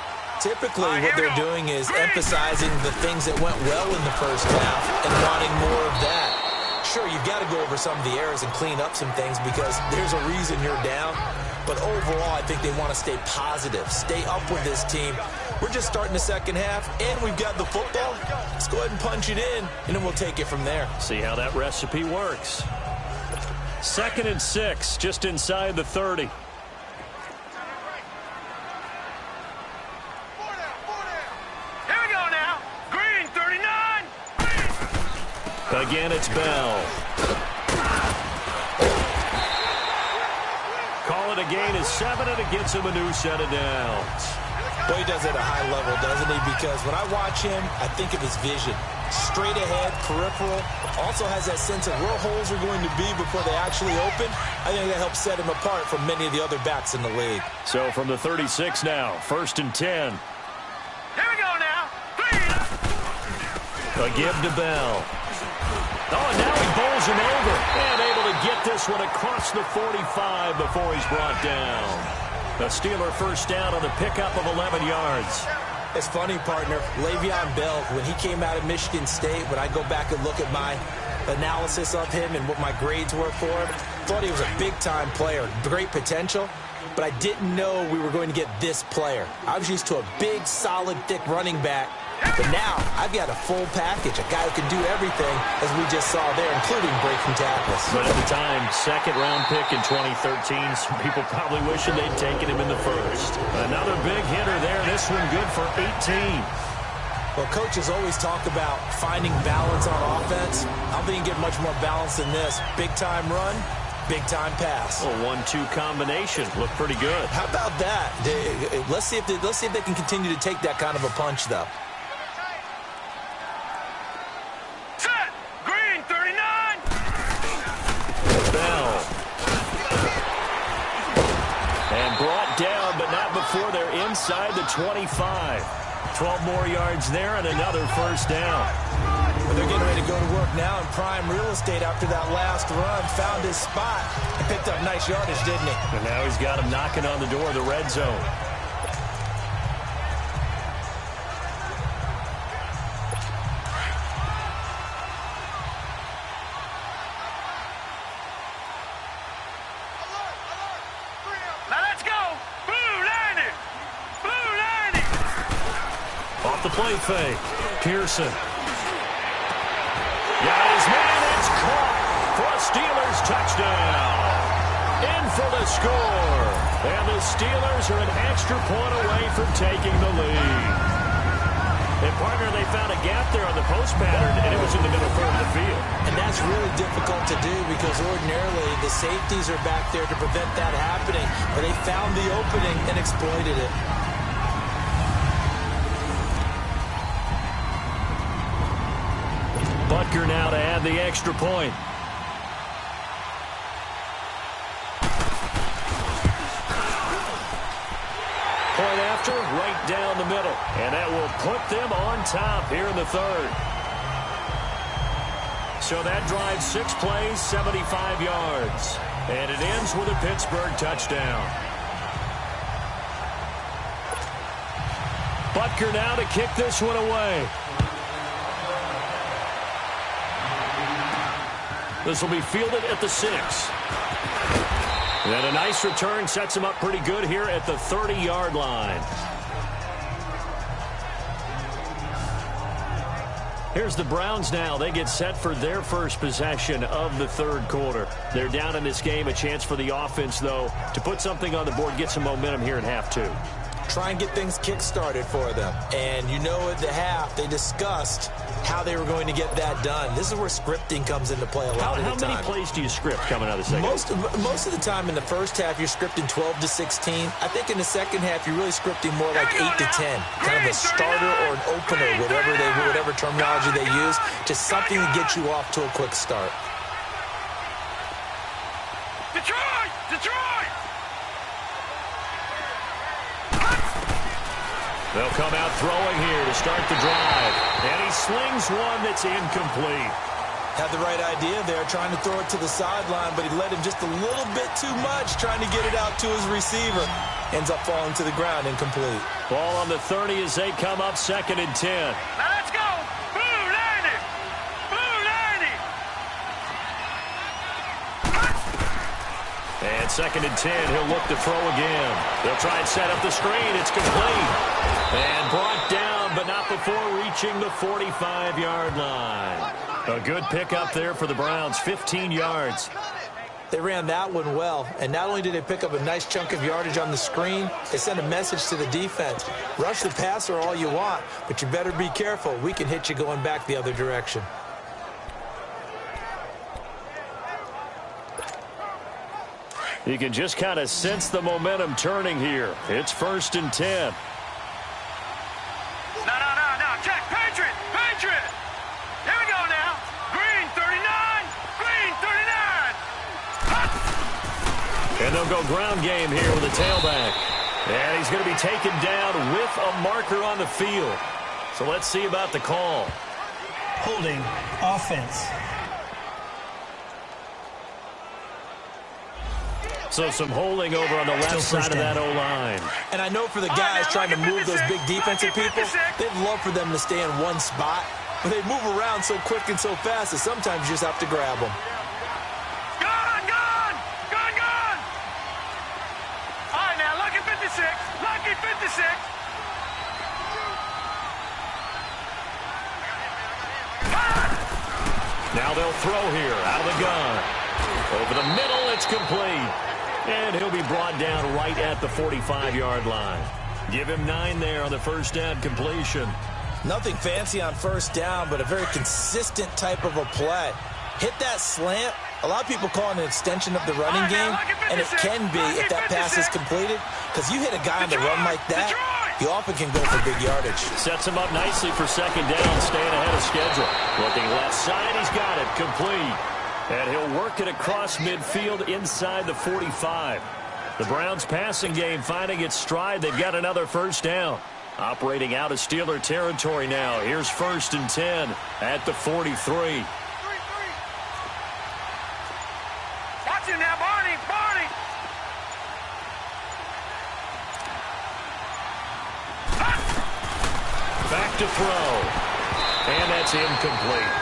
Typically, what they're doing is emphasizing the things that went well in the first half and wanting more of that. Sure, you've got to go over some of the errors and clean up some things because there's a reason you're down. But overall, I think they want to stay positive, stay up with this team. We're just starting the second half, and we've got the football. Let's go ahead and punch it in, and then we'll take it from there. See how that recipe works. 2nd and 6, just inside the 30. Again, it's Bell. Call it a gain of 7, and it gets him a new set of downs. Boy, he does it at a high level, doesn't he? Because when I watch him, I think of his vision. Straight ahead, peripheral. Also has that sense of where holes are going to be before they actually open. I think that helps set him apart from many of the other backs in the league. So from the 36 now, 1st and 10. Here we go now. A give to Bell. Oh, and now he bowls him over. And able to get this one across the 45 before he's brought down. A Steeler first down on the pickup of 11 yards. It's funny, partner. Le'Veon Bell, when he came out of Michigan State, when I go back and look at my analysis of him and what my grades were for him, thought he was a big-time player, great potential, but I didn't know we were going to get this player. I was used to a big, solid, thick running back. But now, I've got a full package, a guy who can do everything, as we just saw there, including breaking tackles. But at the time, 2nd-round pick in 2013, some people probably wishing they'd taken him in the first. Another big hitter there, this one good for 18. Well, coaches always talk about finding balance on offense. I don't think you get much more balance than this. Big-time run, big-time pass. A 1-2 combination. Looked pretty good. How about that? Let's see if they can continue to take that kind of a punch, though. Down, but not before they're inside the 25. 12 more yards there and another first down. Well, they're getting ready to go to work now in prime real estate after that last run. Found his spot and picked up nice yardage, didn't he? And now he's got him knocking on the door of the red zone. The play fake. Pearson. Got his man. It's caught for a Steelers touchdown. In for the score. And the Steelers are an extra point away from taking the lead. And, partner, they found a gap there on the post pattern, and it was in the middle third of the field. And that's really difficult to do because ordinarily the safeties are back there to prevent that happening. But they found the opening and exploited it. Butker now to add the extra point. Point after, right down the middle. And that will put them on top here in the third. So that drives 6 plays, 75 yards. And it ends with a Pittsburgh touchdown. Butker now to kick this one away. This will be fielded at the 6. And a nice return sets him up pretty good here at the 30-yard line. Here's the Browns now. They get set for their first possession of the third quarter. They're down in this game. A chance for the offense, though, to put something on the board, get some momentum here in half 2. Try and get things kick-started for them. And you know at the half, they discussed how they were going to get that done. This is where scripting comes into play a lot of the time. How many plays do you script coming out of the second? Most of the time in the first half, you're scripting 12 to 16. I think in the second half, you're really scripting more like 8 to 10. Kind of a starter or an opener, whatever terminology they use. Just something to get you off to a quick start. Detroit! Detroit! They'll come out throwing here to start the drive. And he slings one that's incomplete. Had the right idea there, trying to throw it to the sideline, but he led him just a little bit too much, trying to get it out to his receiver. Ends up falling to the ground, incomplete. Ball on the 30 as they come up 2nd and 10. Now let's go! Blue 90! Blue 90! And 2nd and 10, he'll look to throw again. They'll try and set up the screen. It's complete. And brought down, but not before reaching the 45-yard line. A good pickup there for the Browns, 15 yards. They ran that one well, and not only did they pick up a nice chunk of yardage on the screen, they sent a message to the defense. Rush the passer all you want, but you better be careful. We can hit you going back the other direction. You can just kind of sense the momentum turning here. It's 1st and 10. No. Check. Patriot! Patriot! Here we go now. Green 39. Green 39. And they'll go ground game here with a tailback. And he's going to be taken down with a marker on the field. So let's see about the call. Holding offense. So some holding over on the left side of that O-line. And I know for the guys trying to move those big defensive people, they'd love for them to stay in one spot. But they move around so quick and so fast that sometimes you just have to grab them. Gone! All right, now, lucky 56. Lucky 56. Now they'll throw here out of the gun. Over the middle, it's complete. And he'll be brought down right at the 45-yard line. Give him 9 there on the first down completion. Nothing fancy on first down, but a very consistent type of a play. Hit that slant. A lot of people call it an extension of the running game, and it can be if that pass is completed. Because you hit a guy on the run like that, you often can go for big yardage. Sets him up nicely for second down, staying ahead of schedule. Looking left side, he's got it, complete. And he'll work it across midfield inside the 45. The Browns passing game finding its stride. They've got another first down. Operating out of Steeler territory now. Here's 1st and 10 at the 43. Watch it now, Barney! Back to throw. And that's incomplete.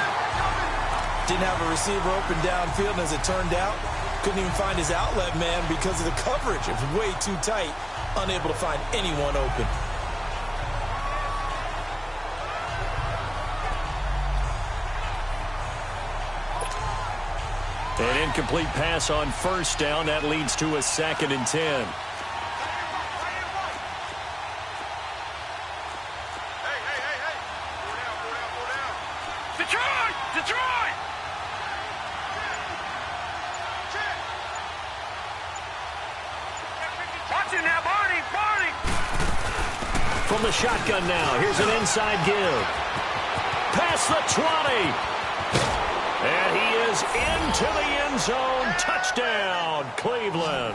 Didn't have a receiver open downfield, and as it turned out, couldn't even find his outlet man because of the coverage. It was way too tight, unable to find anyone open. An incomplete pass on first down. That leads to a 2nd and 10. Detroit! Watch it now, Barney! From the shotgun now, here's an inside give. Past the 20. to the end zone. Touchdown, Cleveland.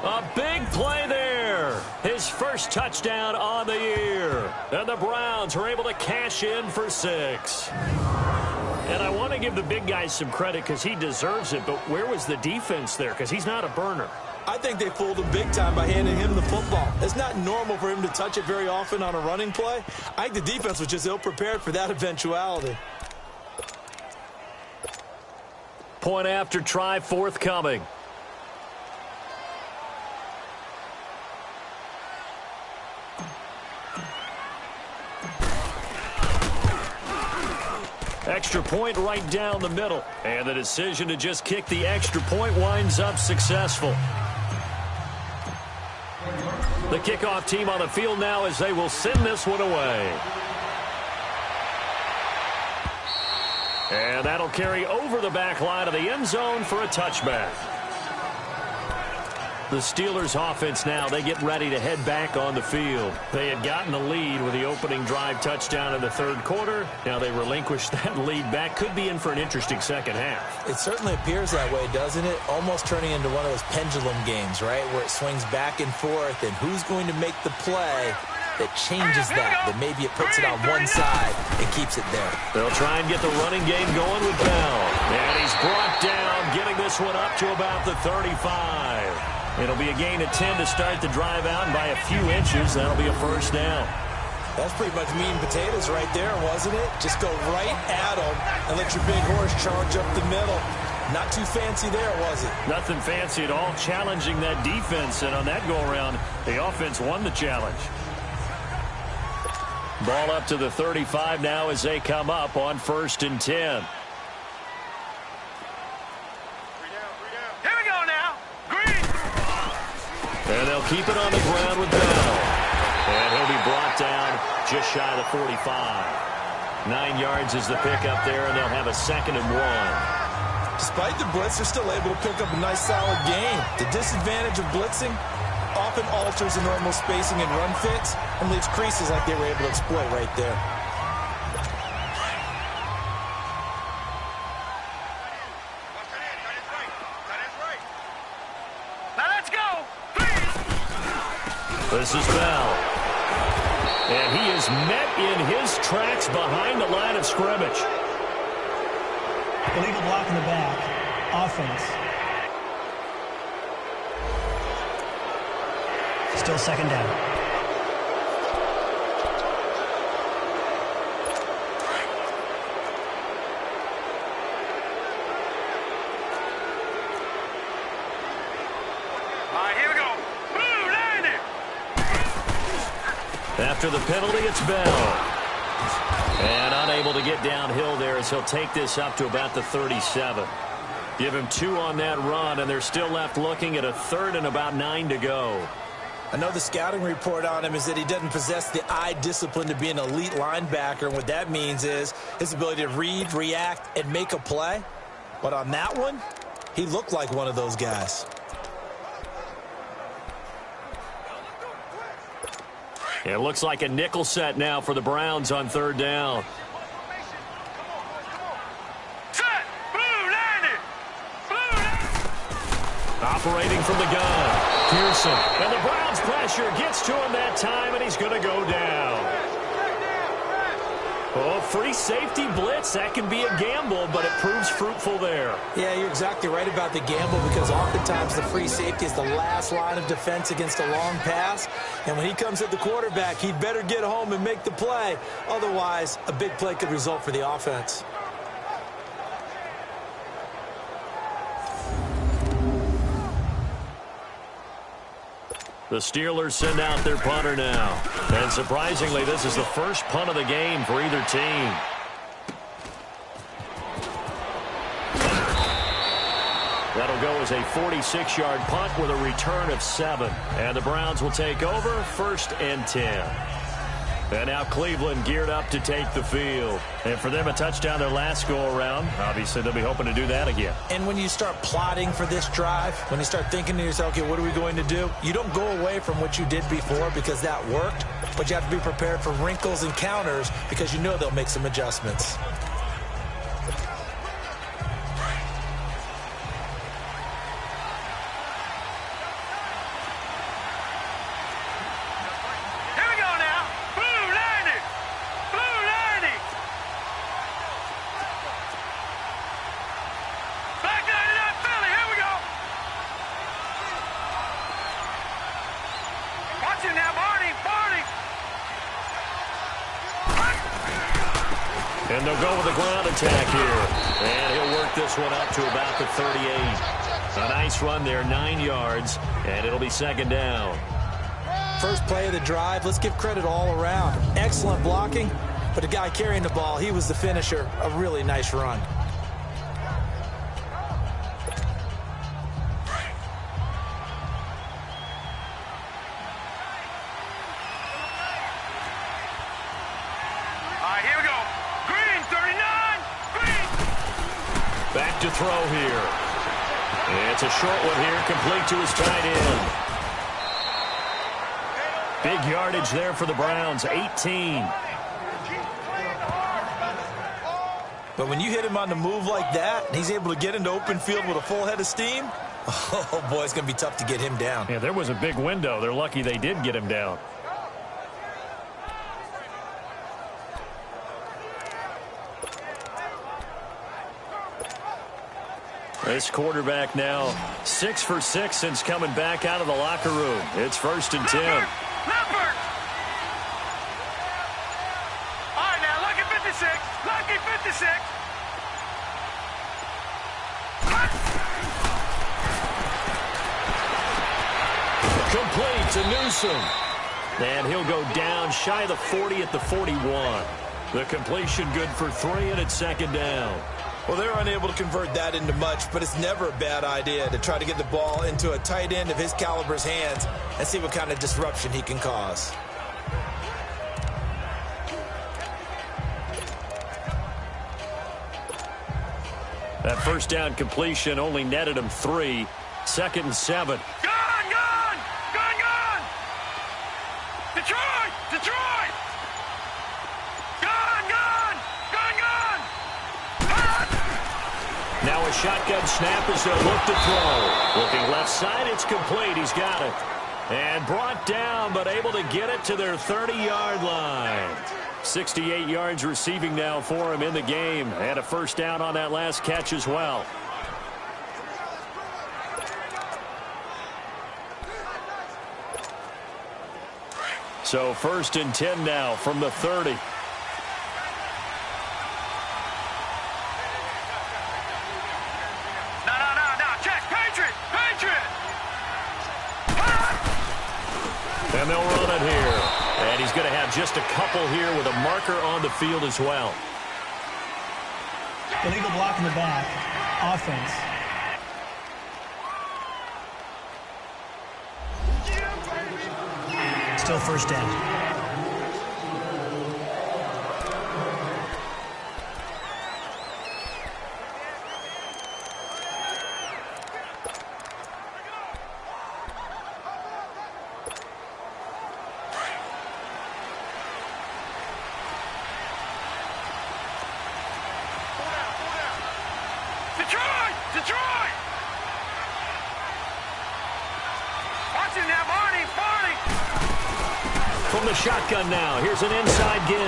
A big play there. His first touchdown on the year. And the Browns are able to cash in for 6. And I want to give the big guy some credit because he deserves it, but where was the defense there? Because he's not a burner. I think they fooled him big time by handing him the football. It's not normal for him to touch it very often on a running play. I think the defense was just ill-prepared for that eventuality. Point after try forthcoming. Extra point right down the middle. And the decision to just kick the extra point winds up successful. The kickoff team on the field now as they will send this one away. And that'll carry over the back line of the end zone for a touchback. The Steelers offense now, they get ready to head back on the field. They had gotten the lead with the opening drive touchdown in the third quarter. Now they relinquish that lead back. Could be in for an interesting second half. It certainly appears that way, doesn't it? Almost turning into one of those pendulum games, right? Where it swings back and forth, and who's going to make the play that changes that maybe it puts it on one side and keeps it there. They'll try and get the running game going with Bell. And he's brought down, getting this one up to about the 35. It'll be a gain of 10 to start the drive out, and by a few inches, that'll be a first down. That's pretty much meat and potatoes right there, wasn't it? Just go right at them and let your big horse charge up the middle. Not too fancy there, was it? Nothing fancy at all, challenging that defense, and on that go-around, the offense won the challenge. Ball up to the 35 now as they come up on 1st and 10. And they'll keep it on the ground with Bell. And he'll be brought down just shy of the 45. 9 yards is the pickup there, and they'll have a 2nd and 1. Despite the blitz, they're still able to pick up a nice, solid gain. The disadvantage of blitzing often alters the normal spacing and run fits and leaves creases like they were able to exploit right there. This is Bell. And he is met in his tracks behind the line of scrimmage. Illegal block in the back. Offense. Still 2nd down. After the penalty, it's Bell. And unable to get downhill there as he'll take this up to about the 37. Give him 2 on that run, and they're still left looking at a 3rd and about 9 to go. I know the scouting report on him is that he doesn't possess the eye discipline to be an elite linebacker, and what that means is his ability to read, react, and make a play. But on that one, he looked like one of those guys. It looks like a nickel set now for the Browns on 3rd down. Set! Blue, landed! Blue! Operating from the gun, Pearson. And the Browns pressure gets to him that time, and he's going to go down. Oh, free safety blitz. That can be a gamble, but it proves fruitful there. Yeah, you're exactly right about the gamble because oftentimes the free safety is the last line of defense against a long pass. And when he comes at the quarterback, he'd better get home and make the play. Otherwise, a big play could result for the offense. The Steelers send out their punter now. And surprisingly, this is the first punt of the game for either team. That'll go as a 46-yard punt with a return of 7. And the Browns will take over 1st and 10. And now Cleveland geared up to take the field. And for them, a touchdown their last go-around. Obviously, they'll be hoping to do that again. And when you start plotting for this drive, when you start thinking to yourself, okay, what are we going to do? You don't go away from what you did before because that worked, but you have to be prepared for wrinkles and counters because you know they'll make some adjustments. And they'll go with a ground attack here. And he'll work this one up to about the 38. A nice run there, 9 yards, and it'll be second down. First play of the drive, let's give credit all around. Excellent blocking, but the guy carrying the ball, he was the finisher. A really nice run. Back to throw here. It's a short one here, complete to his tight end. Big yardage there for the Browns, 18. But when you hit him on the move like that, and he's able to get into open field with a full head of steam, oh boy, it's going to be tough to get him down. Yeah, there was a big window. They're lucky they did get him down. This quarterback now 6 for 6 since coming back out of the locker room. It's 1st and 10. Leopard! All right, now, lucky 56. Lucky 56. Complete to Newsom. And he'll go down shy of the 40 at the 41. The completion good for 3, and it's second down. Well, they're unable to convert that into much, but it's never a bad idea to try to get the ball into a tight end of his caliber's hands and see what kind of disruption he can cause. That first down completion only netted him 3. 2nd and 7. Gone! Detroit! Detroit! Now a shotgun snap as they'll look to throw. Looking left side, it's complete. He's got it. And brought down, but able to get it to their 30-yard line. 68 yards receiving now for him in the game. And a first down on that last catch as well. So 1st and 10 now from the 30. And they'll run it here. And he's going to have just a couple here with a marker on the field as well. Illegal block in the back. Offense. Still first down. Detroit! Watching that, Barney! From the shotgun now, here's an inside give.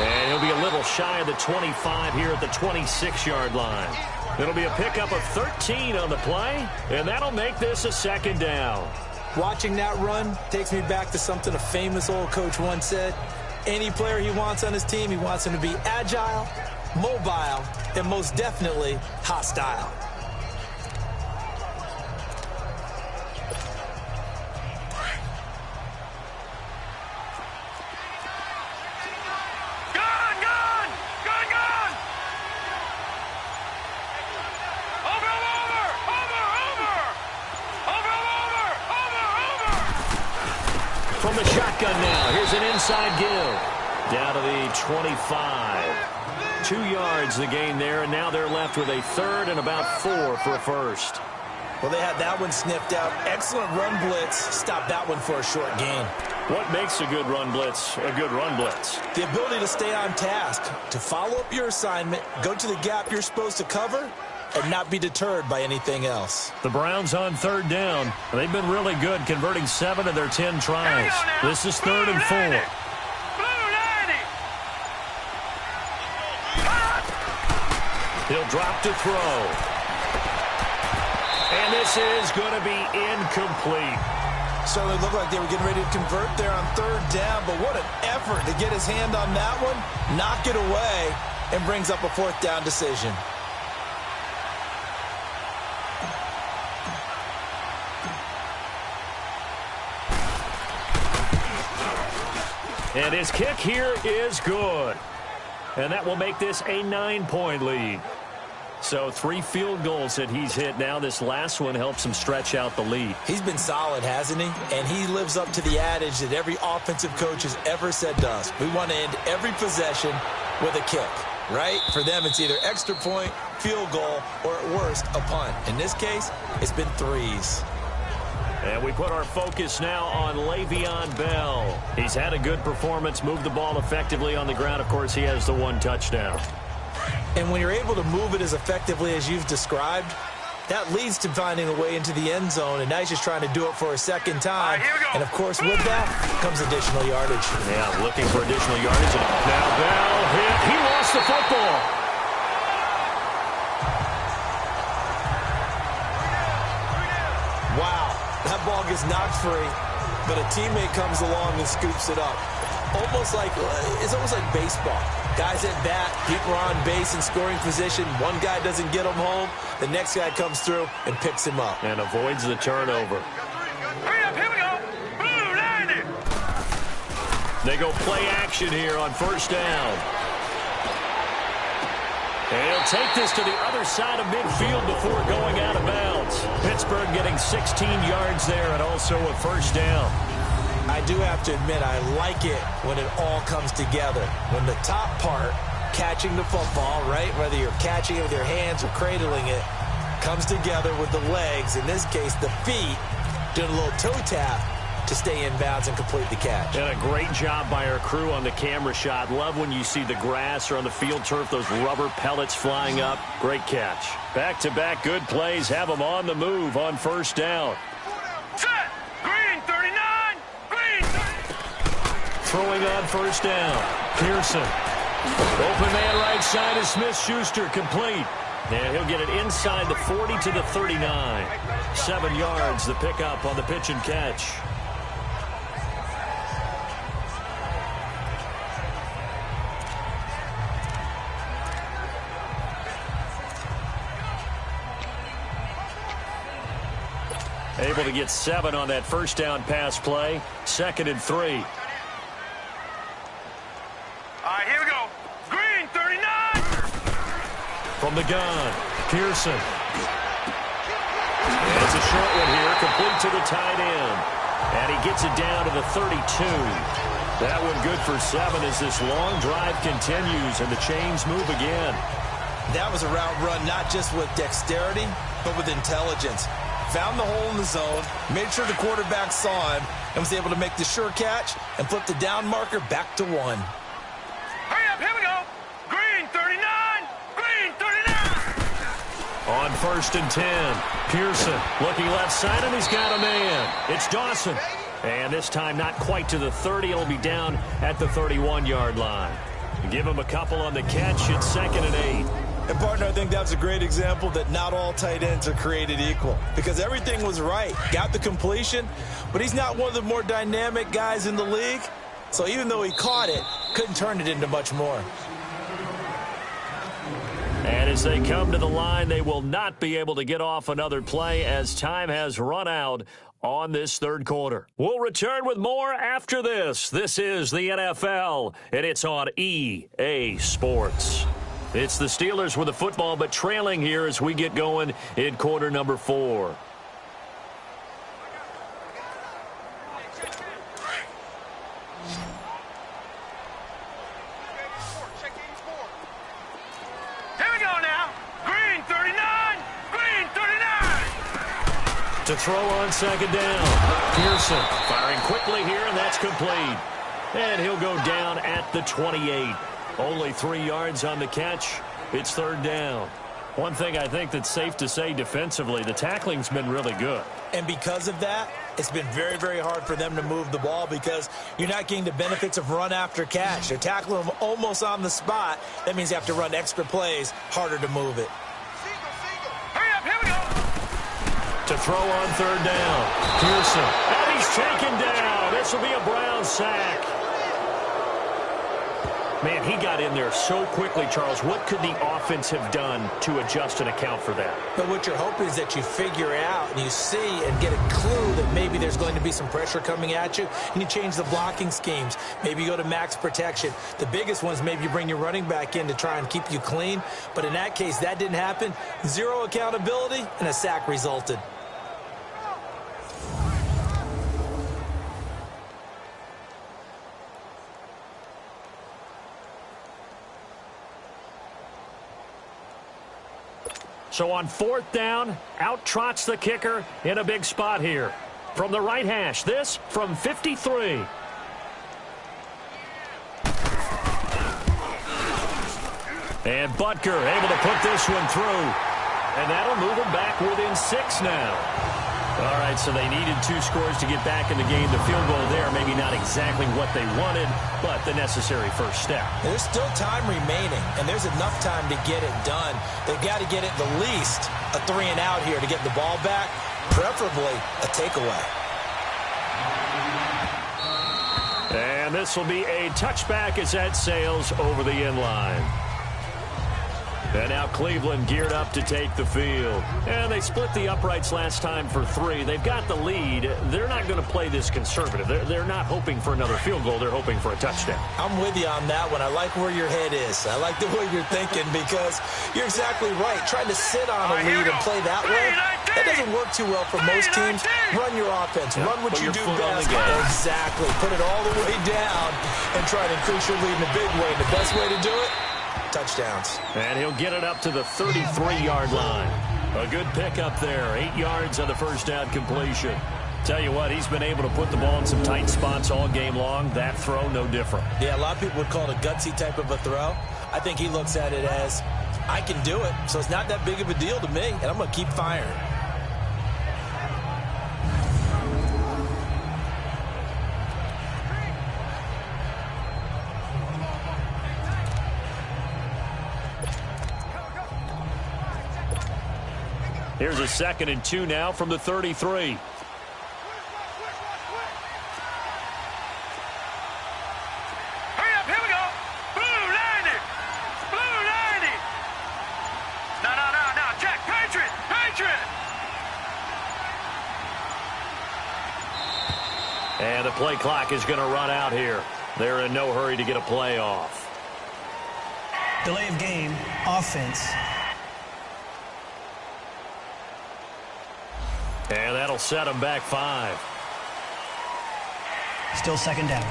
And he'll be a little shy of the 25 here at the 26-yard line. It'll be a pickup of 13 on the play, and that'll make this a second down. Watching that run takes me back to something a famous old coach once said. Any player he wants on his team, he wants him to be agile, mobile, and most definitely hostile. From the shotgun now, here's an inside give. Down to the 25. 2 yards the gain there, and now they're left with a third and about 4 for a first. Well, they had that one sniffed out. Excellent run blitz. Stop that one for a short gain. What makes a good run blitz a good run blitz? The ability to stay on task, to follow up your assignment, go to the gap you're supposed to cover, and not be deterred by anything else. The Browns on third down. They've been really good, converting 7 of their 10 tries. This is 3rd and 4. He'll drop to throw. And this is going to be incomplete. Certainly looked like they were getting ready to convert there on third down, but what an effort to get his hand on that one, knock it away, and brings up a 4th down decision. And his kick here is good. And that will make this a 9-point lead. So 3 field goals that he's hit now. This last one helps him stretch out the lead. He's been solid, hasn't he? And he lives up to the adage that every offensive coach has ever said to us. We want to end every possession with a kick, right? For them, it's either extra point, field goal, or at worst, a punt. In this case, it's been 3s. And we put our focus now on Le'Veon Bell. He's had a good performance, moved the ball effectively on the ground. Of course, he has the 1 touchdown. And when you're able to move it as effectively as you've described, that leads to finding a way into the end zone, and now he's just trying to do it for a second time. And, of course, with that comes additional yardage. Yeah, looking for additional yardage. Now Bell hit. He lost the football. Wow. That ball gets knocked free, but a teammate comes along and scoops it up. It's almost like baseball. Guys at bat, people are on base in scoring position. One guy doesn't get him home. The next guy comes through and picks him up. And avoids the turnover. Hurry up, here we go. Blue 90. They go play action here on 1st down. And he'll take this to the other side of midfield before going out of bounds. Pittsburgh getting 16 yards there and also a 1st down. I do have to admit, I like it when it all comes together. When the top part, catching the football, right, whether you're catching it with your hands or cradling it, comes together with the legs, in this case the feet, doing a little toe tap to stay in bounds and complete the catch. And a great job by our crew on the camera shot. Love when you see the grass or on the field turf, those rubber pellets flying up. Great catch. Back-to-back good plays have them on the move on 1st down. Set. Green 39. Green 30. Throwing on 1st down. Pearson. Open man right side is Smith-Schuster, complete. And he'll get it inside the 40 to the 39. 7 yards, the pickup on the pitch and catch. Able to get 7 on that 1st down pass play. 2nd and 3. All right, here we go. Green 39. From the gun, Pearson. And it's a short one here, complete to the tight end. And he gets it down to the 32. That one good for 7 as this long drive continues and the chains move again. That was a route run not just with dexterity, but with intelligence. Found the hole in the zone, made sure the quarterback saw him, and was able to make the sure catch and flip the down marker back to 1. Hurry up, here we go. Green 39. Green 39. On 1st and 10, Pearson looking left side, and he's got a man. It's Dawson. And this time not quite to the 30. It'll be down at the 31-yard line. Give him a couple on the catch. It's 2nd and 8. And, partner, I think that's a great example that not all tight ends are created equal. Because everything was right. Got the completion, but he's not one of the more dynamic guys in the league. So even though he caught it, couldn't turn it into much more. And as they come to the line, they will not be able to get off another play as time has run out on this 3rd quarter. We'll return with more after this. This is the NFL, and it's on EA Sports. It's the Steelers with the football, but trailing here as we get going in quarter number 4. Here we go now. Green 39. Green 39. To throw on 2nd down. Pearson firing quickly here, and that's complete. And he'll go down at the 28. Only 3 yards on the catch. It's 3rd down. One thing I think that's safe to say defensively, the tackling's been really good. And because of that, it's been very, very hard for them to move the ball because you're not getting the benefits of run after catch. They're tackling them almost on the spot. That means you have to run extra plays, harder to move it. Hurry up, here we go. To throw on 3rd down. Pearson. And he's taken down. This will be a Brown sack. Man, he got in there so quickly, Charles. What could the offense have done to adjust and account for that? But what you're hoping is that you figure out and you see and get a clue that maybe there's going to be some pressure coming at you, and you change the blocking schemes. Maybe you go to max protection. The biggest one is maybe you bring your running back in to try and keep you clean. But in that case, that didn't happen. Zero accountability, and a sack resulted. So on 4th down, out trots the kicker in a big spot here. From the right hash, this from 53. And Butker able to put this one through. And that'll move them back within 6 now. All right, so they needed 2 scores to get back in the game. The field goal there, maybe not exactly what they wanted, but the necessary first step. There's still time remaining, and there's enough time to get it done. They've got to get at the least a 3 and out here to get the ball back, preferably a takeaway. And this will be a touchback as that sails over the end line. And now Cleveland geared up to take the field. And they split the uprights last time for 3. They've got the lead. They're not going to play this conservative. They're not hoping for another field goal. They're hoping for a touchdown. I'm with you on that one. I like where your head is. I like the way you're thinking because you're exactly right. Trying to sit on a lead and play that way, that doesn't work too well for most teams. Run your offense. Run what you do best. Exactly. Put it all the way down and try to increase your lead in a big way. And the best way to do it, touchdowns. And he'll get it up to the 33-yard line. A good pickup there. 8 yards on the first down completion. Tell you what, he's been able to put the ball in some tight spots all game long. That throw, no different. Yeah, a lot of people would call it a gutsy type of a throw. I think he looks at it as, I can do it, so it's not that big of a deal to me, and I'm going to keep firing. Here's a 2nd and 2 now from the 33. Hurry up, here we go. Blue 90. Blue 90. No. Check. Patriot. And the play clock is going to run out here. They're in no hurry to get a play off. Delay of game, offense. And that'll set them back 5. Still 2nd down.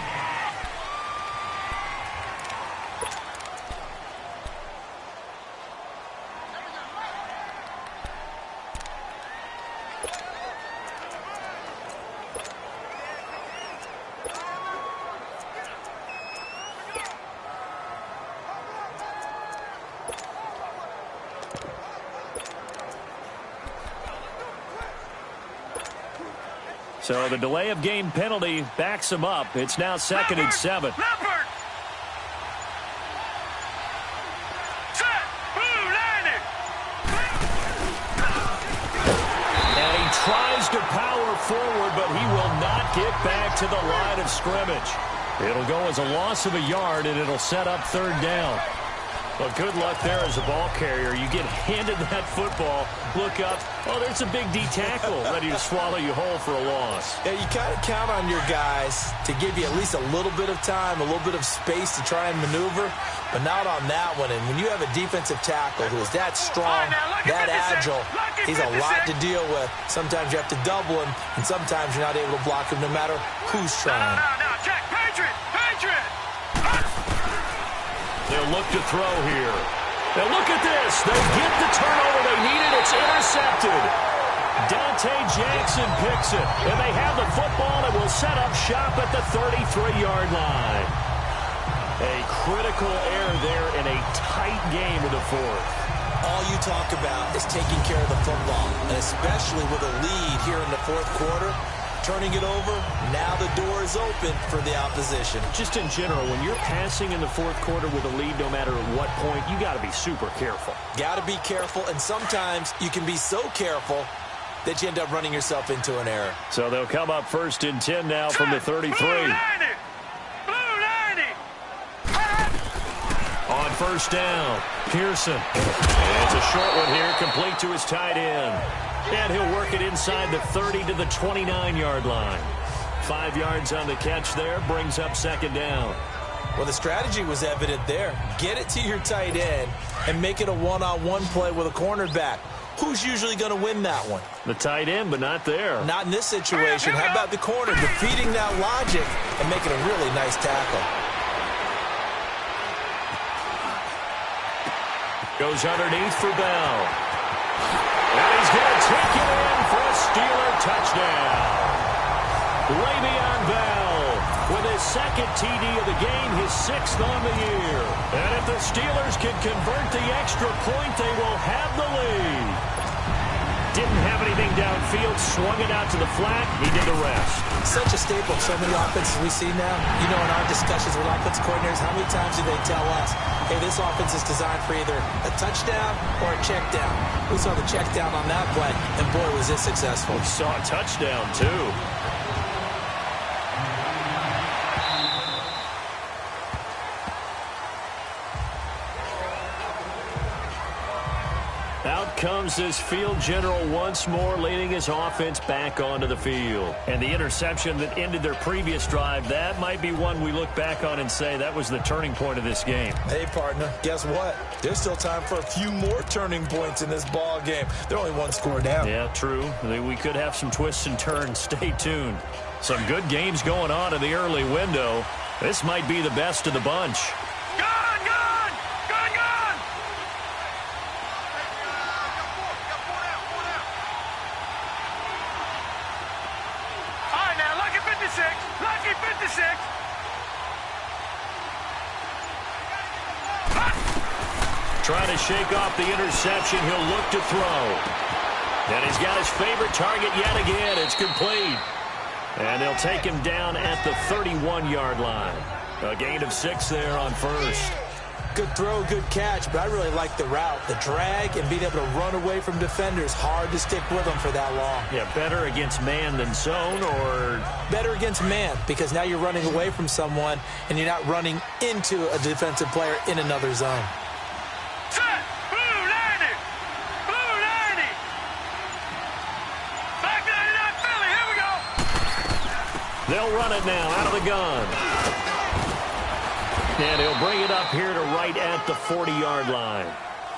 So the delay of game penalty backs him up. It's now 2nd and 7. Leopard. Set. Blue 90. And he tries to power forward, but he will not get back to the line of scrimmage. It'll go as a loss of a yard, and it'll set up 3rd down. Well, good luck there as a ball carrier. You get handed that football, look up, oh, there's a big D tackle ready to swallow you whole for a loss. Yeah, you kind of count on your guys to give you at least a little bit of time, a little bit of space to try and maneuver, but not on that one. And when you have a defensive tackle who is that strong, that agile, he's a lot to deal with. Sometimes you have to double him, and sometimes you're not able to block him no matter who's trying. No. Check. Patriot. They'll look to throw here. Now look at this. They get the turnover they needed. It's intercepted. Dante Jackson picks it. And they have the football and will set up shop at the 33-yard line. A critical error there in a tight game in the 4th. All you talk about is taking care of the football, and especially with a lead here in the 4th quarter. Turning it over, now the door is open for the opposition. Just in general, when you're passing in the 4th quarter with a lead, no matter at what point, you got to be super careful. Got to be careful, and sometimes you can be so careful that you end up running yourself into an error. So they'll come up 1st and 10 now from the 33. Blue 90. first down. Pearson. And it's a short one here, complete to his tight end. And he'll work it inside the 30 to the 29-yard line. 5 yards on the catch there, brings up second down. Well, the strategy was evident there. Get it to your tight end and make it a one-on-one play with a cornerback. Who's usually going to win that one? The tight end, but not there. Not in this situation. How about the corner defeating that logic and making a really nice tackle? Goes underneath for Bell. And he's going to take it in for a Steeler touchdown. Le'Veon Bell with his second TD of the game, his 6th on the year. And if the Steelers can convert the extra point, they will have the lead. Didn't have anything downfield, swung it out to the flat. He did the rest. Such a staple of so many offenses we see now. You know, in our discussions with offensive coordinators, how many times do they tell us, hey, this offense is designed for either a touchdown or a check down? We saw the check down on that play, and boy, was it successful. We saw a touchdown, too. Out comes this field general once more, leading his offense back onto the field. And the interception that ended their previous drive, that might be one we look back on and say that was the turning point of this game. Hey, partner, guess what? There's still time for a few more turning points in this ball game. They're only one score down. Yeah, true. We could have some twists and turns. Stay tuned. Some good games going on in the early window. This might be the best of the bunch. Lucky 56. Trying to shake off the interception. He'll look to throw. And he's got his favorite target yet again. It's complete. And they'll take him down at the 31-yard line. A gain of 6 there on first. Good throw, good catch, but I really like the route. The drag and being able to run away from defenders. Hard to stick with them for that long. Yeah, better against man than zone, or? Better against man, because now you're running away from someone and you're not running into a defensive player in another zone. Set! Blue 90! Blue 90! Back 99 Philly, here we go! They'll run it now out of the gun. And he'll bring it up here to right at the 40-yard line.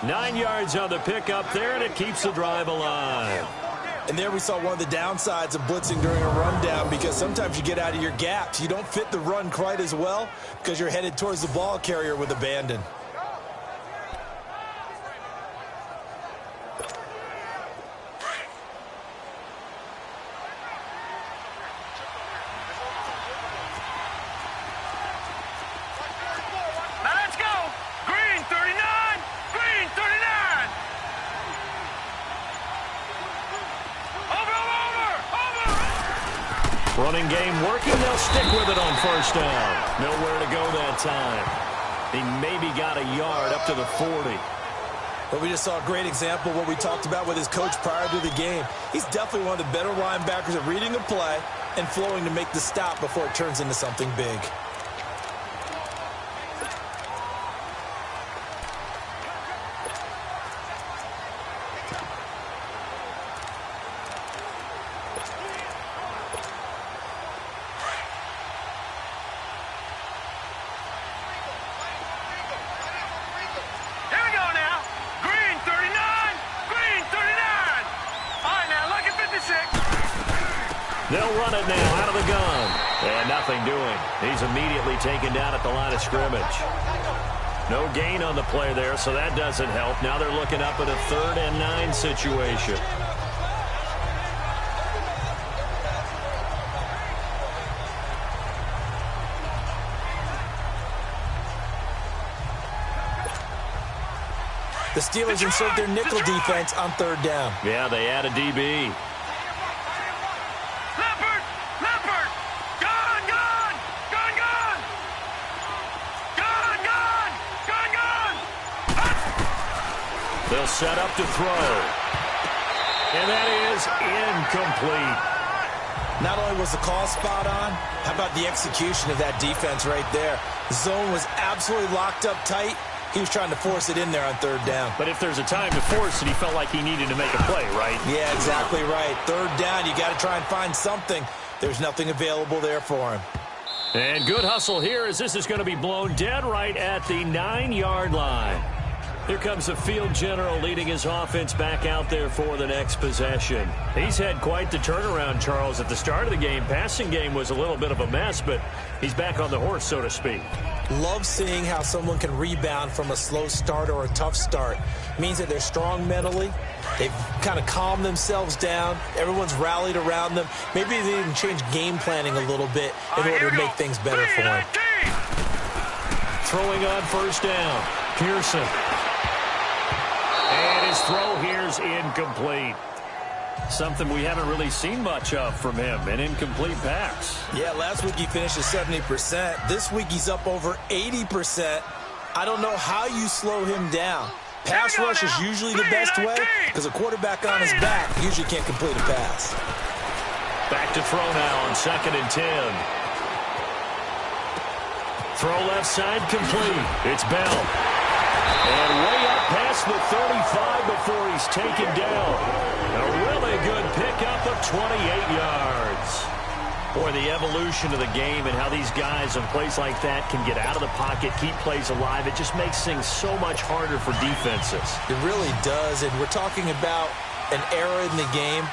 9 yards on the pickup there, and it keeps the drive alive. And there we saw one of the downsides of blitzing during a rundown, because sometimes you get out of your gaps. You don't fit the run quite as well because you're headed towards the ball carrier with abandon. Running game working. They'll stick with it on first down. Nowhere to go that time. He maybe got a yard up to the 40. But we just saw a great example of what we talked about with his coach prior to the game. He's definitely one of the better linebackers at reading a play and flowing to make the stop before it turns into something big. They'll run it now out of the gun. And nothing doing. He's immediately taken down at the line of scrimmage. No gain on the play there, so that doesn't help. Now they're looking up at a 3rd and 9 situation. The Steelers insert their nickel defense on 3rd down. Yeah, they add a DB. They'll set up to throw. And that is incomplete. Not only was the call spot on, how about the execution of that defense right there? The zone was absolutely locked up tight. He was trying to force it in there on third down. But if there's a time to force it, he felt like he needed to make a play, right? Yeah, exactly right. Third down, you got to try and find something. There's nothing available there for him. And good hustle here as this is going to be blown dead right at the 9-yard line. Here comes the field general leading his offense back out there for the next possession. He's had quite the turnaround, Charles. At the start of the game, passing game was a little bit of a mess, but he's back on the horse, so to speak. Love seeing how someone can rebound from a slow start or a tough start. Means that they're strong mentally. They've kind of calmed themselves down. Everyone's rallied around them. Maybe they even change game planning a little bit in order to make things better for them. Throwing on first down, Pearson. And his throw here's incomplete. Something we haven't really seen much of from him, an incomplete pass. Yeah, last week he finished at 70%. This week he's up over 80%. I don't know how you slow him down. Pass rush is usually the best way because a quarterback on his back usually can't complete a pass. Back to throw now on 2nd and 10. Throw left side complete. It's Bell. And way up past the 35 before he's taken down. A really good pickup of 28 yards. Boy, the evolution of the game and how these guys on plays like that can get out of the pocket, keep plays alive, it just makes things so much harder for defenses. It really does, and we're talking about an era in the game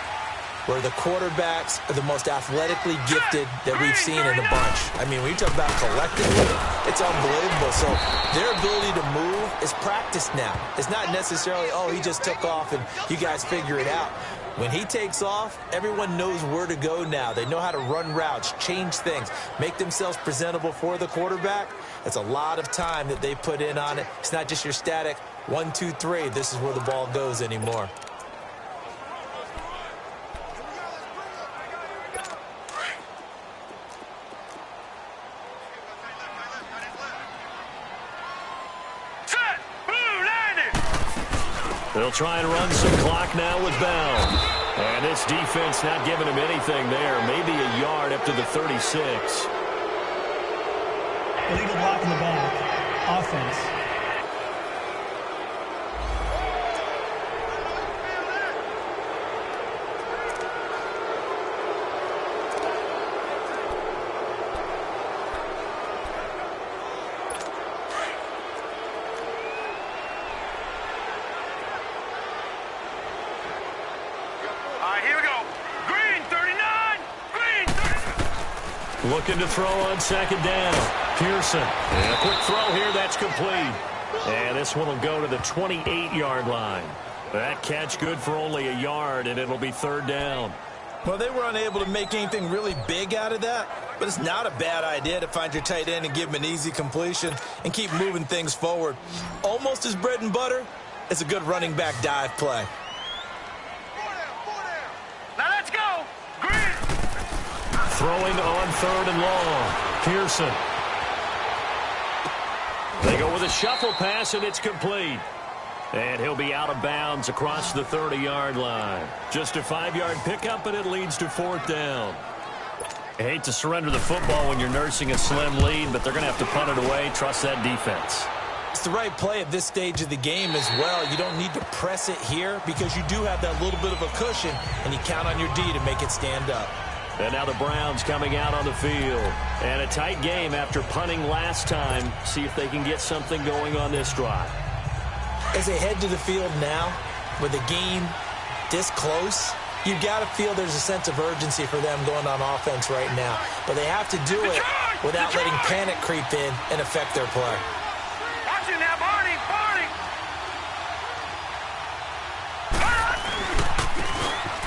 where the quarterbacks are the most athletically gifted that we've seen in a bunch. I mean, when you talk about collectively, it's unbelievable. So their ability to move is practiced now. It's not necessarily, oh, he just took off and you guys figure it out. When he takes off, everyone knows where to go now. They know how to run routes, change things, make themselves presentable for the quarterback. It's a lot of time that they put in on it. It's not just your static 1, 2, 3. This is where the ball goes anymore. They'll try and run some clock now with Bell. And this defense not giving him anything there. Maybe a yard up to the 36. Illegal block in the back. Offense. Looking to throw on 2nd down. Pearson. And a quick throw here. That's complete. And this one will go to the 28-yard line. That catch good for only a yard, and it'll be 3rd down. Well, they were unable to make anything really big out of that, but it's not a bad idea to find your tight end and give him an easy completion and keep moving things forward. Almost as bread and butter, it's a good running back dive play. Now let's go. Green. Throwing on 3rd and long. Pearson. They go with a shuffle pass, and it's complete. And he'll be out of bounds across the 30-yard line. Just a 5-yard pickup, and it leads to 4th down. I hate to surrender the football when you're nursing a slim lead, but they're going to have to punt it away. Trust that defense. It's the right play at this stage of the game as well. You don't need to press it here because you do have that little bit of a cushion, and you count on your D to make it stand up. And now the Browns coming out on the field. And a tight game after punting last time. See if they can get something going on this drive. As they head to the field now, with the game this close, you've got to feel there's a sense of urgency for them going on offense right now. But they have to do it without letting panic creep in and affect their play. Watch it now, Barney.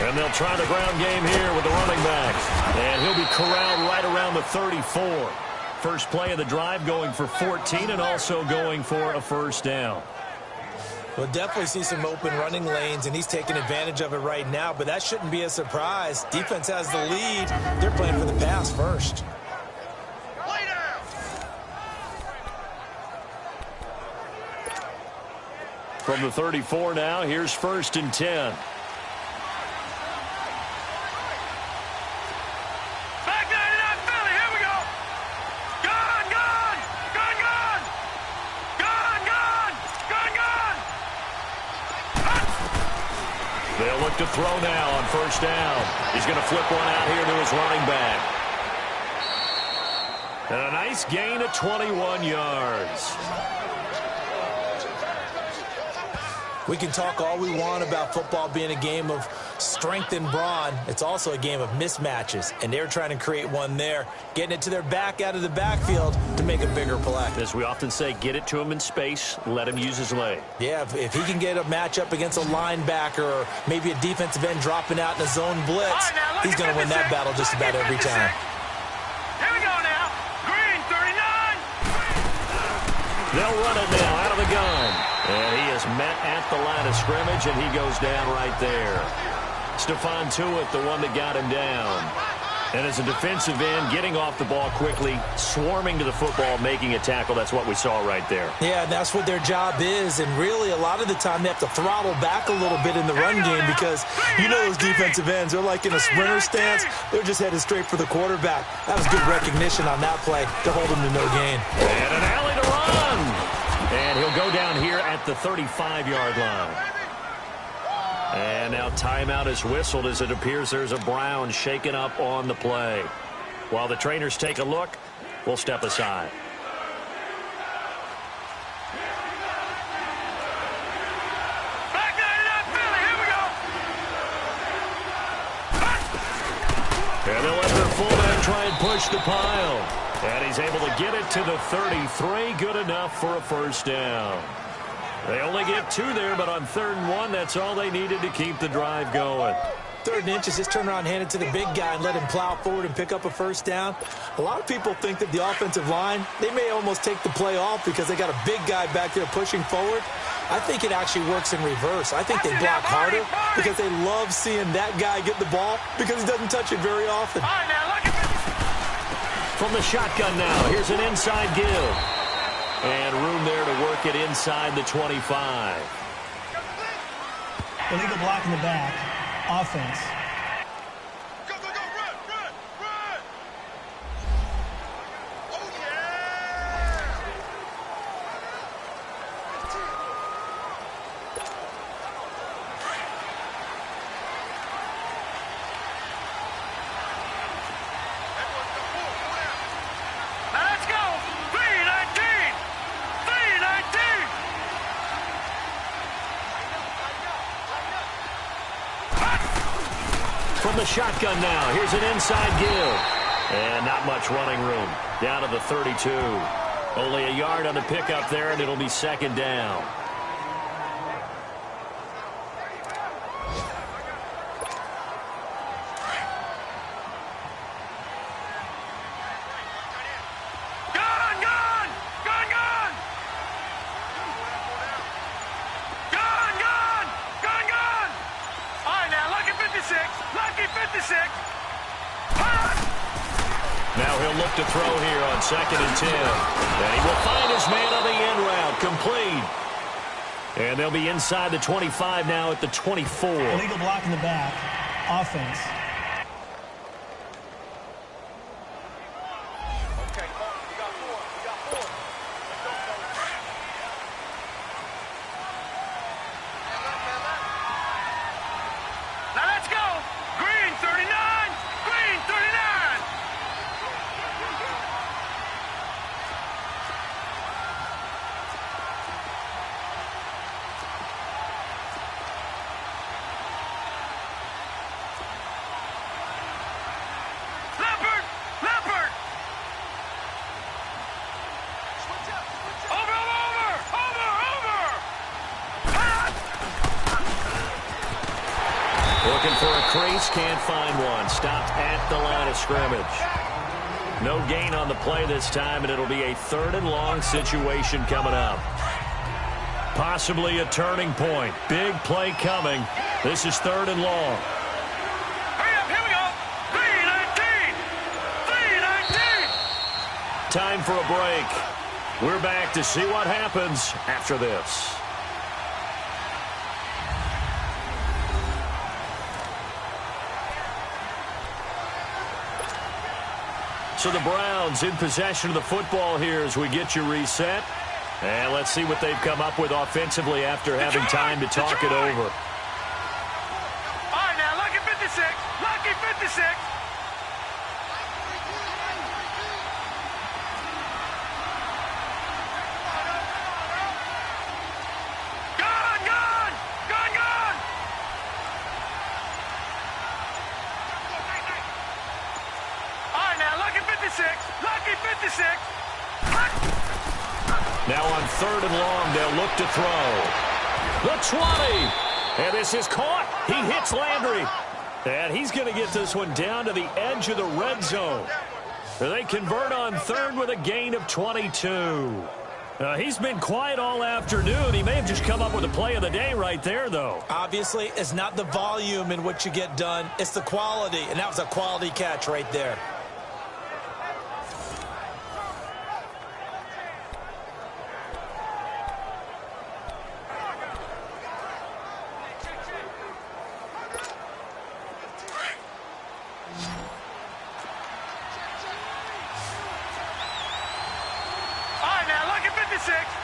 And they'll try the ground game here with the running backs. And he'll be corralled right around the 34. First play of the drive going for 14 and also going for a 1st down. We'll definitely see some open running lanes, and he's taking advantage of it right now, but that shouldn't be a surprise. Defense has the lead. They're playing for the pass first. Lay down. From the 34 now, here's 1st and 10. Back 99 Philly. Here we go. Gun. They'll look to throw now on first down. He's going to flip one out here to his running back. And a nice gain of 21 yards. We can talk all we want about football being a game of strength and brawn. It's also a game of mismatches, and they're trying to create one there, getting it to their back out of the backfield to make a bigger play. As we often say, get it to him in space, let him use his leg. Yeah, if he can get a matchup against a linebacker or maybe a defensive end dropping out in a zone blitz, he's going to win that battle just about every time. Here we go now. Green, 39. They'll run it now out of the gun. And he is met at the line of scrimmage, and he goes down right there. Stephon Tuitt, the one that got him down. And as a defensive end, getting off the ball quickly, swarming to the football, making a tackle. That's what we saw right there. Yeah, that's what their job is. And really, a lot of the time, they have to throttle back a little bit in the run game because you know those defensive ends, they're like in a sprinter stance. They're just headed straight for the quarterback. That was good recognition on that play to hold him to no gain. And an alley to run. And he'll go down here at the 35-yard line. And now timeout is whistled as it appears there's a Brown shaken up on the play. While the trainers take a look, we'll step aside. Back 99, Philly. Here we go. And they'll let their fullback try and push the pile. And he's able to get it to the 33. Good enough for a first down. They only get 2 there, but on 3rd and 1, that's all they needed to keep the drive going. 3rd and inches, just turn around, hand it to the big guy, and let him plow forward and pick up a first down. A lot of people think that the offensive line, they may almost take the play off because they got a big guy back there pushing forward. I think it actually works in reverse. I think they block harder because they love seeing that guy get the ball because he doesn't touch it very often. All right, now, look at this. From the shotgun now, here's an inside give. And room there to work it inside the 25. Illegal block in the back. Offense. Go, go, go, run, run, run. Oh, yeah. Now let's go. 319. 319. From the shotgun now, here's an inside give. And not much running room. Down to the 32. Only a yard on the pickup there, and it'll be 2nd down. Gone, gone. Gone, gone. Gone, gone. Gone, gone. All right, now, lucky 56. Lucky 56. Now he'll look to throw here on 2nd and 10. And he will find his man on the end route. Complete. And they'll be inside the 25 now at the 24. Illegal block in the back. Offense. Now let's go. Green 39. Green 39. Leopard. Leopard. Over, over, over, over. Looking for a crease, can't find one. Stopped at the line of scrimmage. No gain on the play this time, and it'll be a 3rd and long situation coming up. Possibly a turning point. Big play coming. This is 3rd and long. Hurry up, here we go. 319. 319. Time for a break. We're back to see what happens after this. So the Browns in possession of the football here as we get you reset. And let's see what they've come up with offensively after having time to talk it over. 3rd and long. They'll look to throw. The 20. And this is caught. He hits Landry. And he's going to get this one down to the edge of the red zone. They convert on 3rd with a gain of 22. He's been quiet all afternoon. He may have just come up with a play of the day right there, though. Obviously, it's not the volume in what you get done. It's the quality, and that was a quality catch right there.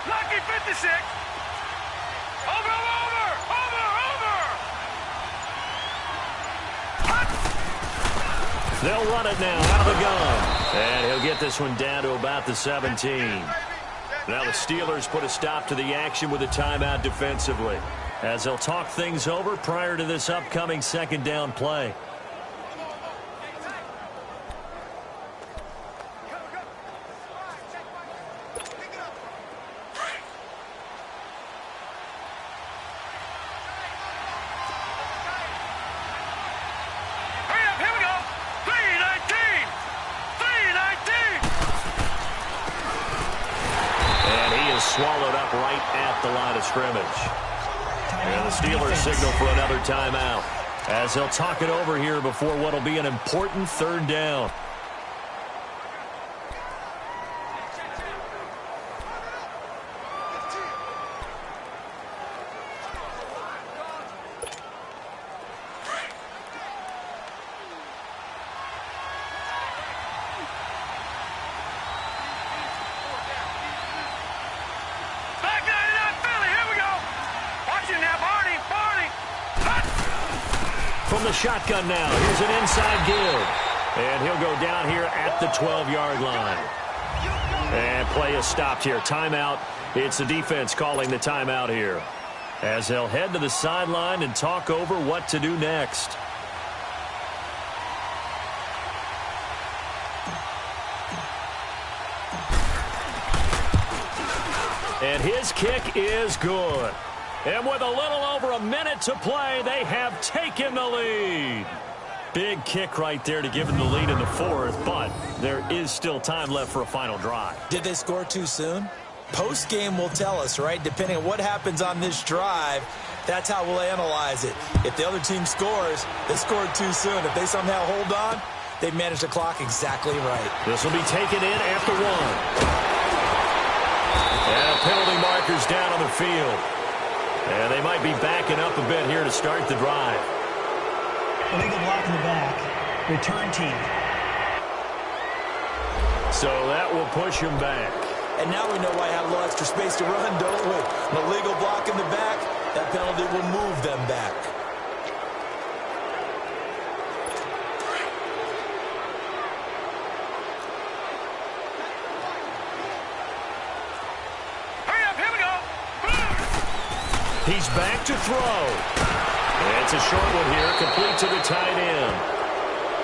Lucky 56. Over. They'll run it now out of the gun. And he'll get this one down to about the 17. Now the Steelers put a stop to the action with a timeout defensively, as they'll talk things over prior to this upcoming 2nd down play. Swallowed up right at the line of scrimmage. And the Steelers signal for another timeout, as they'll talk it over here before what will be an important 3rd down. From the shotgun now, here's an inside give. And he'll go down here at the 12-yard line. And play is stopped here. Timeout. It's the defense calling the timeout here, as they'll head to the sideline and talk over what to do next. And his kick is good. And with a little over a minute to play, they have taken the lead. Big kick right there to give them the lead in the 4th, but there is still time left for a final drive. Did they score too soon? Post-game will tell us, right? Depending on what happens on this drive, that's how we'll analyze it. If the other team scores, they scored too soon. If they somehow hold on, they managed the clock exactly right. This will be taken in after 1. And penalty markers down on the field. And they might be backing up a bit here to start the drive. Illegal block in the back. Return team. So that will push him back. And now we know why I have a little extra space to run, don't we? An illegal block in the back, that penalty will move them back. He's back to throw. It's a short one here, complete to the tight end.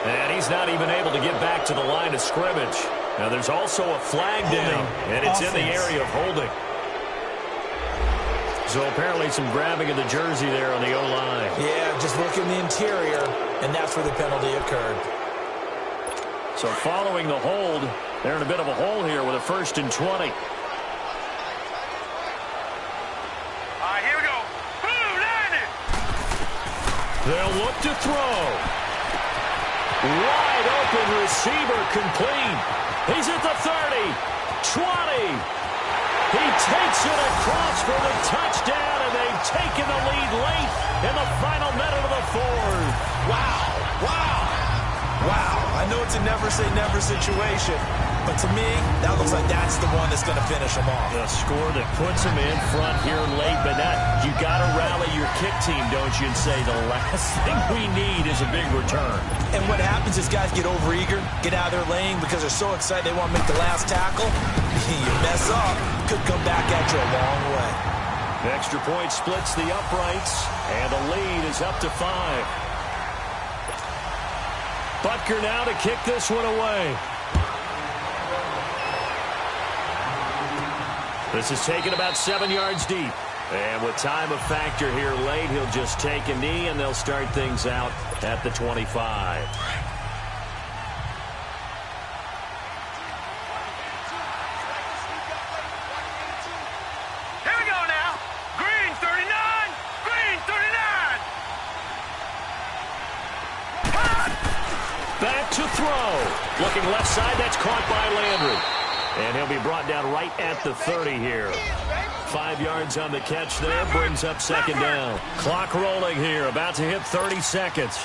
And he's not even able to get back to the line of scrimmage. Now there's also a flag down, and it's in the area of holding. So apparently some grabbing of the jersey there on the O-line. Yeah, just look in the interior, and that's where the penalty occurred. So following the hold, they're in a bit of a hole here with a 1st and 20. They'll look to throw. Wide open receiver complete. He's at the 30, 20. He takes it across for the touchdown, and they've taken the lead late in the final minute of the 4th. Wow. I know it's a never-say-never situation, but to me, that looks like that's the one that's going to finish them off. A score that puts them in front here late, but you got to rally your kick team, don't you, and say the last thing we need is a big return. And what happens is guys get overeager, get out of their lane because they're so excited they want to make the last tackle. You mess up, could come back at you a long way. The extra point splits the uprights, and the lead is up to 5. Butker now to kick this one away. This is taken about 7 yards deep. And with time of factor here late, he'll just take a knee, and they'll start things out at the 25. Here we go now. Green 39. Green 39. Back to throw. Looking left side, that's caught by Landry. And he'll be brought down right at the 30 here. 5 yards on the catch there, brings up second down. Clock rolling here, about to hit 30 seconds.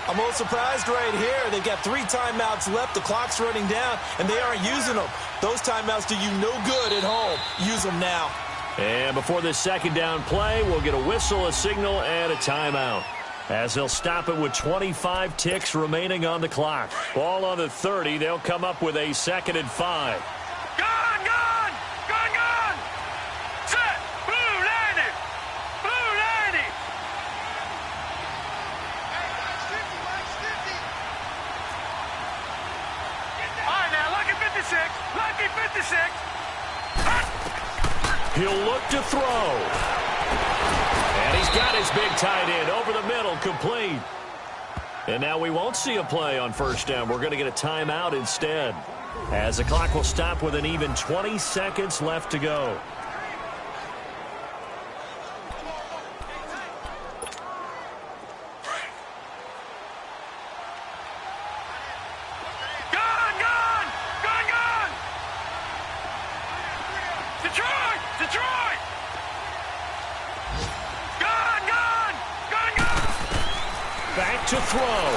I'm a little surprised right here. They've got 3 timeouts left. The clock's running down, and they aren't using them. Those timeouts do you no good at home. Use them now. And before this second down play, we'll get a whistle, a signal, and a timeout, as they'll stop it with 25 ticks remaining on the clock. Ball on the 30. They'll come up with a 2nd and 5. Gone, gone. Gone, gone. Set. Blue 90. Blue 90. All right, now, lucky 56. Lucky 56. He'll look to throw. And he's got his big tight end over the middle, complete. And now we won't see a play on first down. We're going to get a timeout instead, as the clock will stop with an even 20 seconds left to go. Gone, gone. Gone, gone. Detroit. Detroit. Gone, gone. Gone, gone. Back to throw.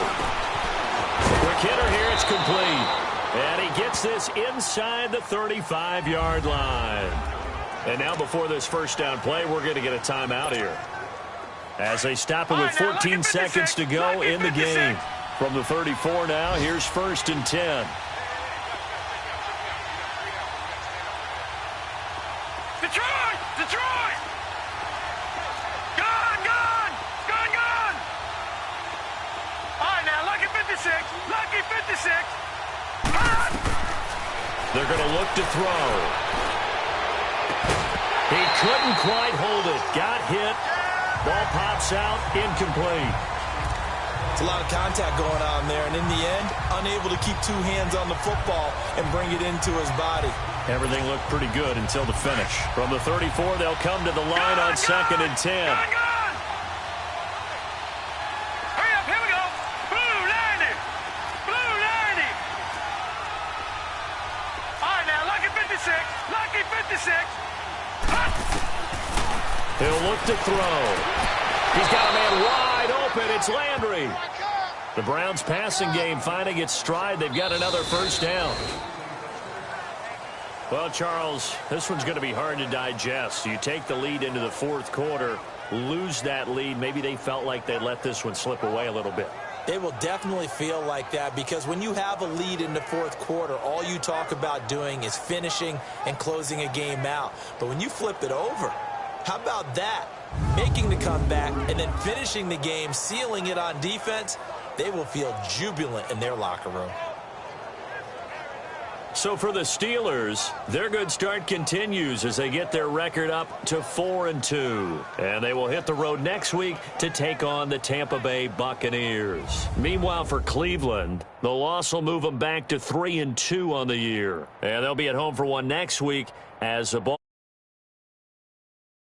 Quick hitter here, it's complete. And he gets this inside the 35-yard line. And now before this first down play, we're going to get a timeout here, as they stop it with 14 seconds to go in the game. From the 34 now, here's 1st and 10. Detroit! Detroit! Gone, gone! Gone, gone! All right, now, lucky 56. Lucky 56. They're going to look to throw. He couldn't quite hold it. Got hit. Ball pops out. Incomplete. It's a lot of contact going on there, and in the end, unable to keep 2 hands on the football and bring it into his body. Everything looked pretty good until the finish. From the 34, they'll come to the line on 2nd and 10. Gone, gone! Hurry up, here we go. Blue 90. Blue 90. All right, now, lucky 56. Lucky 56. He'll look to throw. He's got a man wide open. It's Landry. The Browns' passing game finding its stride. They've got another first down. Well, Charles, this one's going to be hard to digest. You take the lead into the 4th quarter, lose that lead. Maybe they felt like they let this one slip away a little bit. It will definitely feel like that, because when you have a lead in the 4th quarter, all you talk about doing is finishing and closing a game out. But when you flip it over, how about that? Making the comeback and then finishing the game, sealing it on defense, they will feel jubilant in their locker room. So for the Steelers, their good start continues as they get their record up to 4-2. And they will hit the road next week to take on the Tampa Bay Buccaneers. Meanwhile, for Cleveland, the loss will move them back to 3-2 on the year. And they'll be at home for one next week as the ball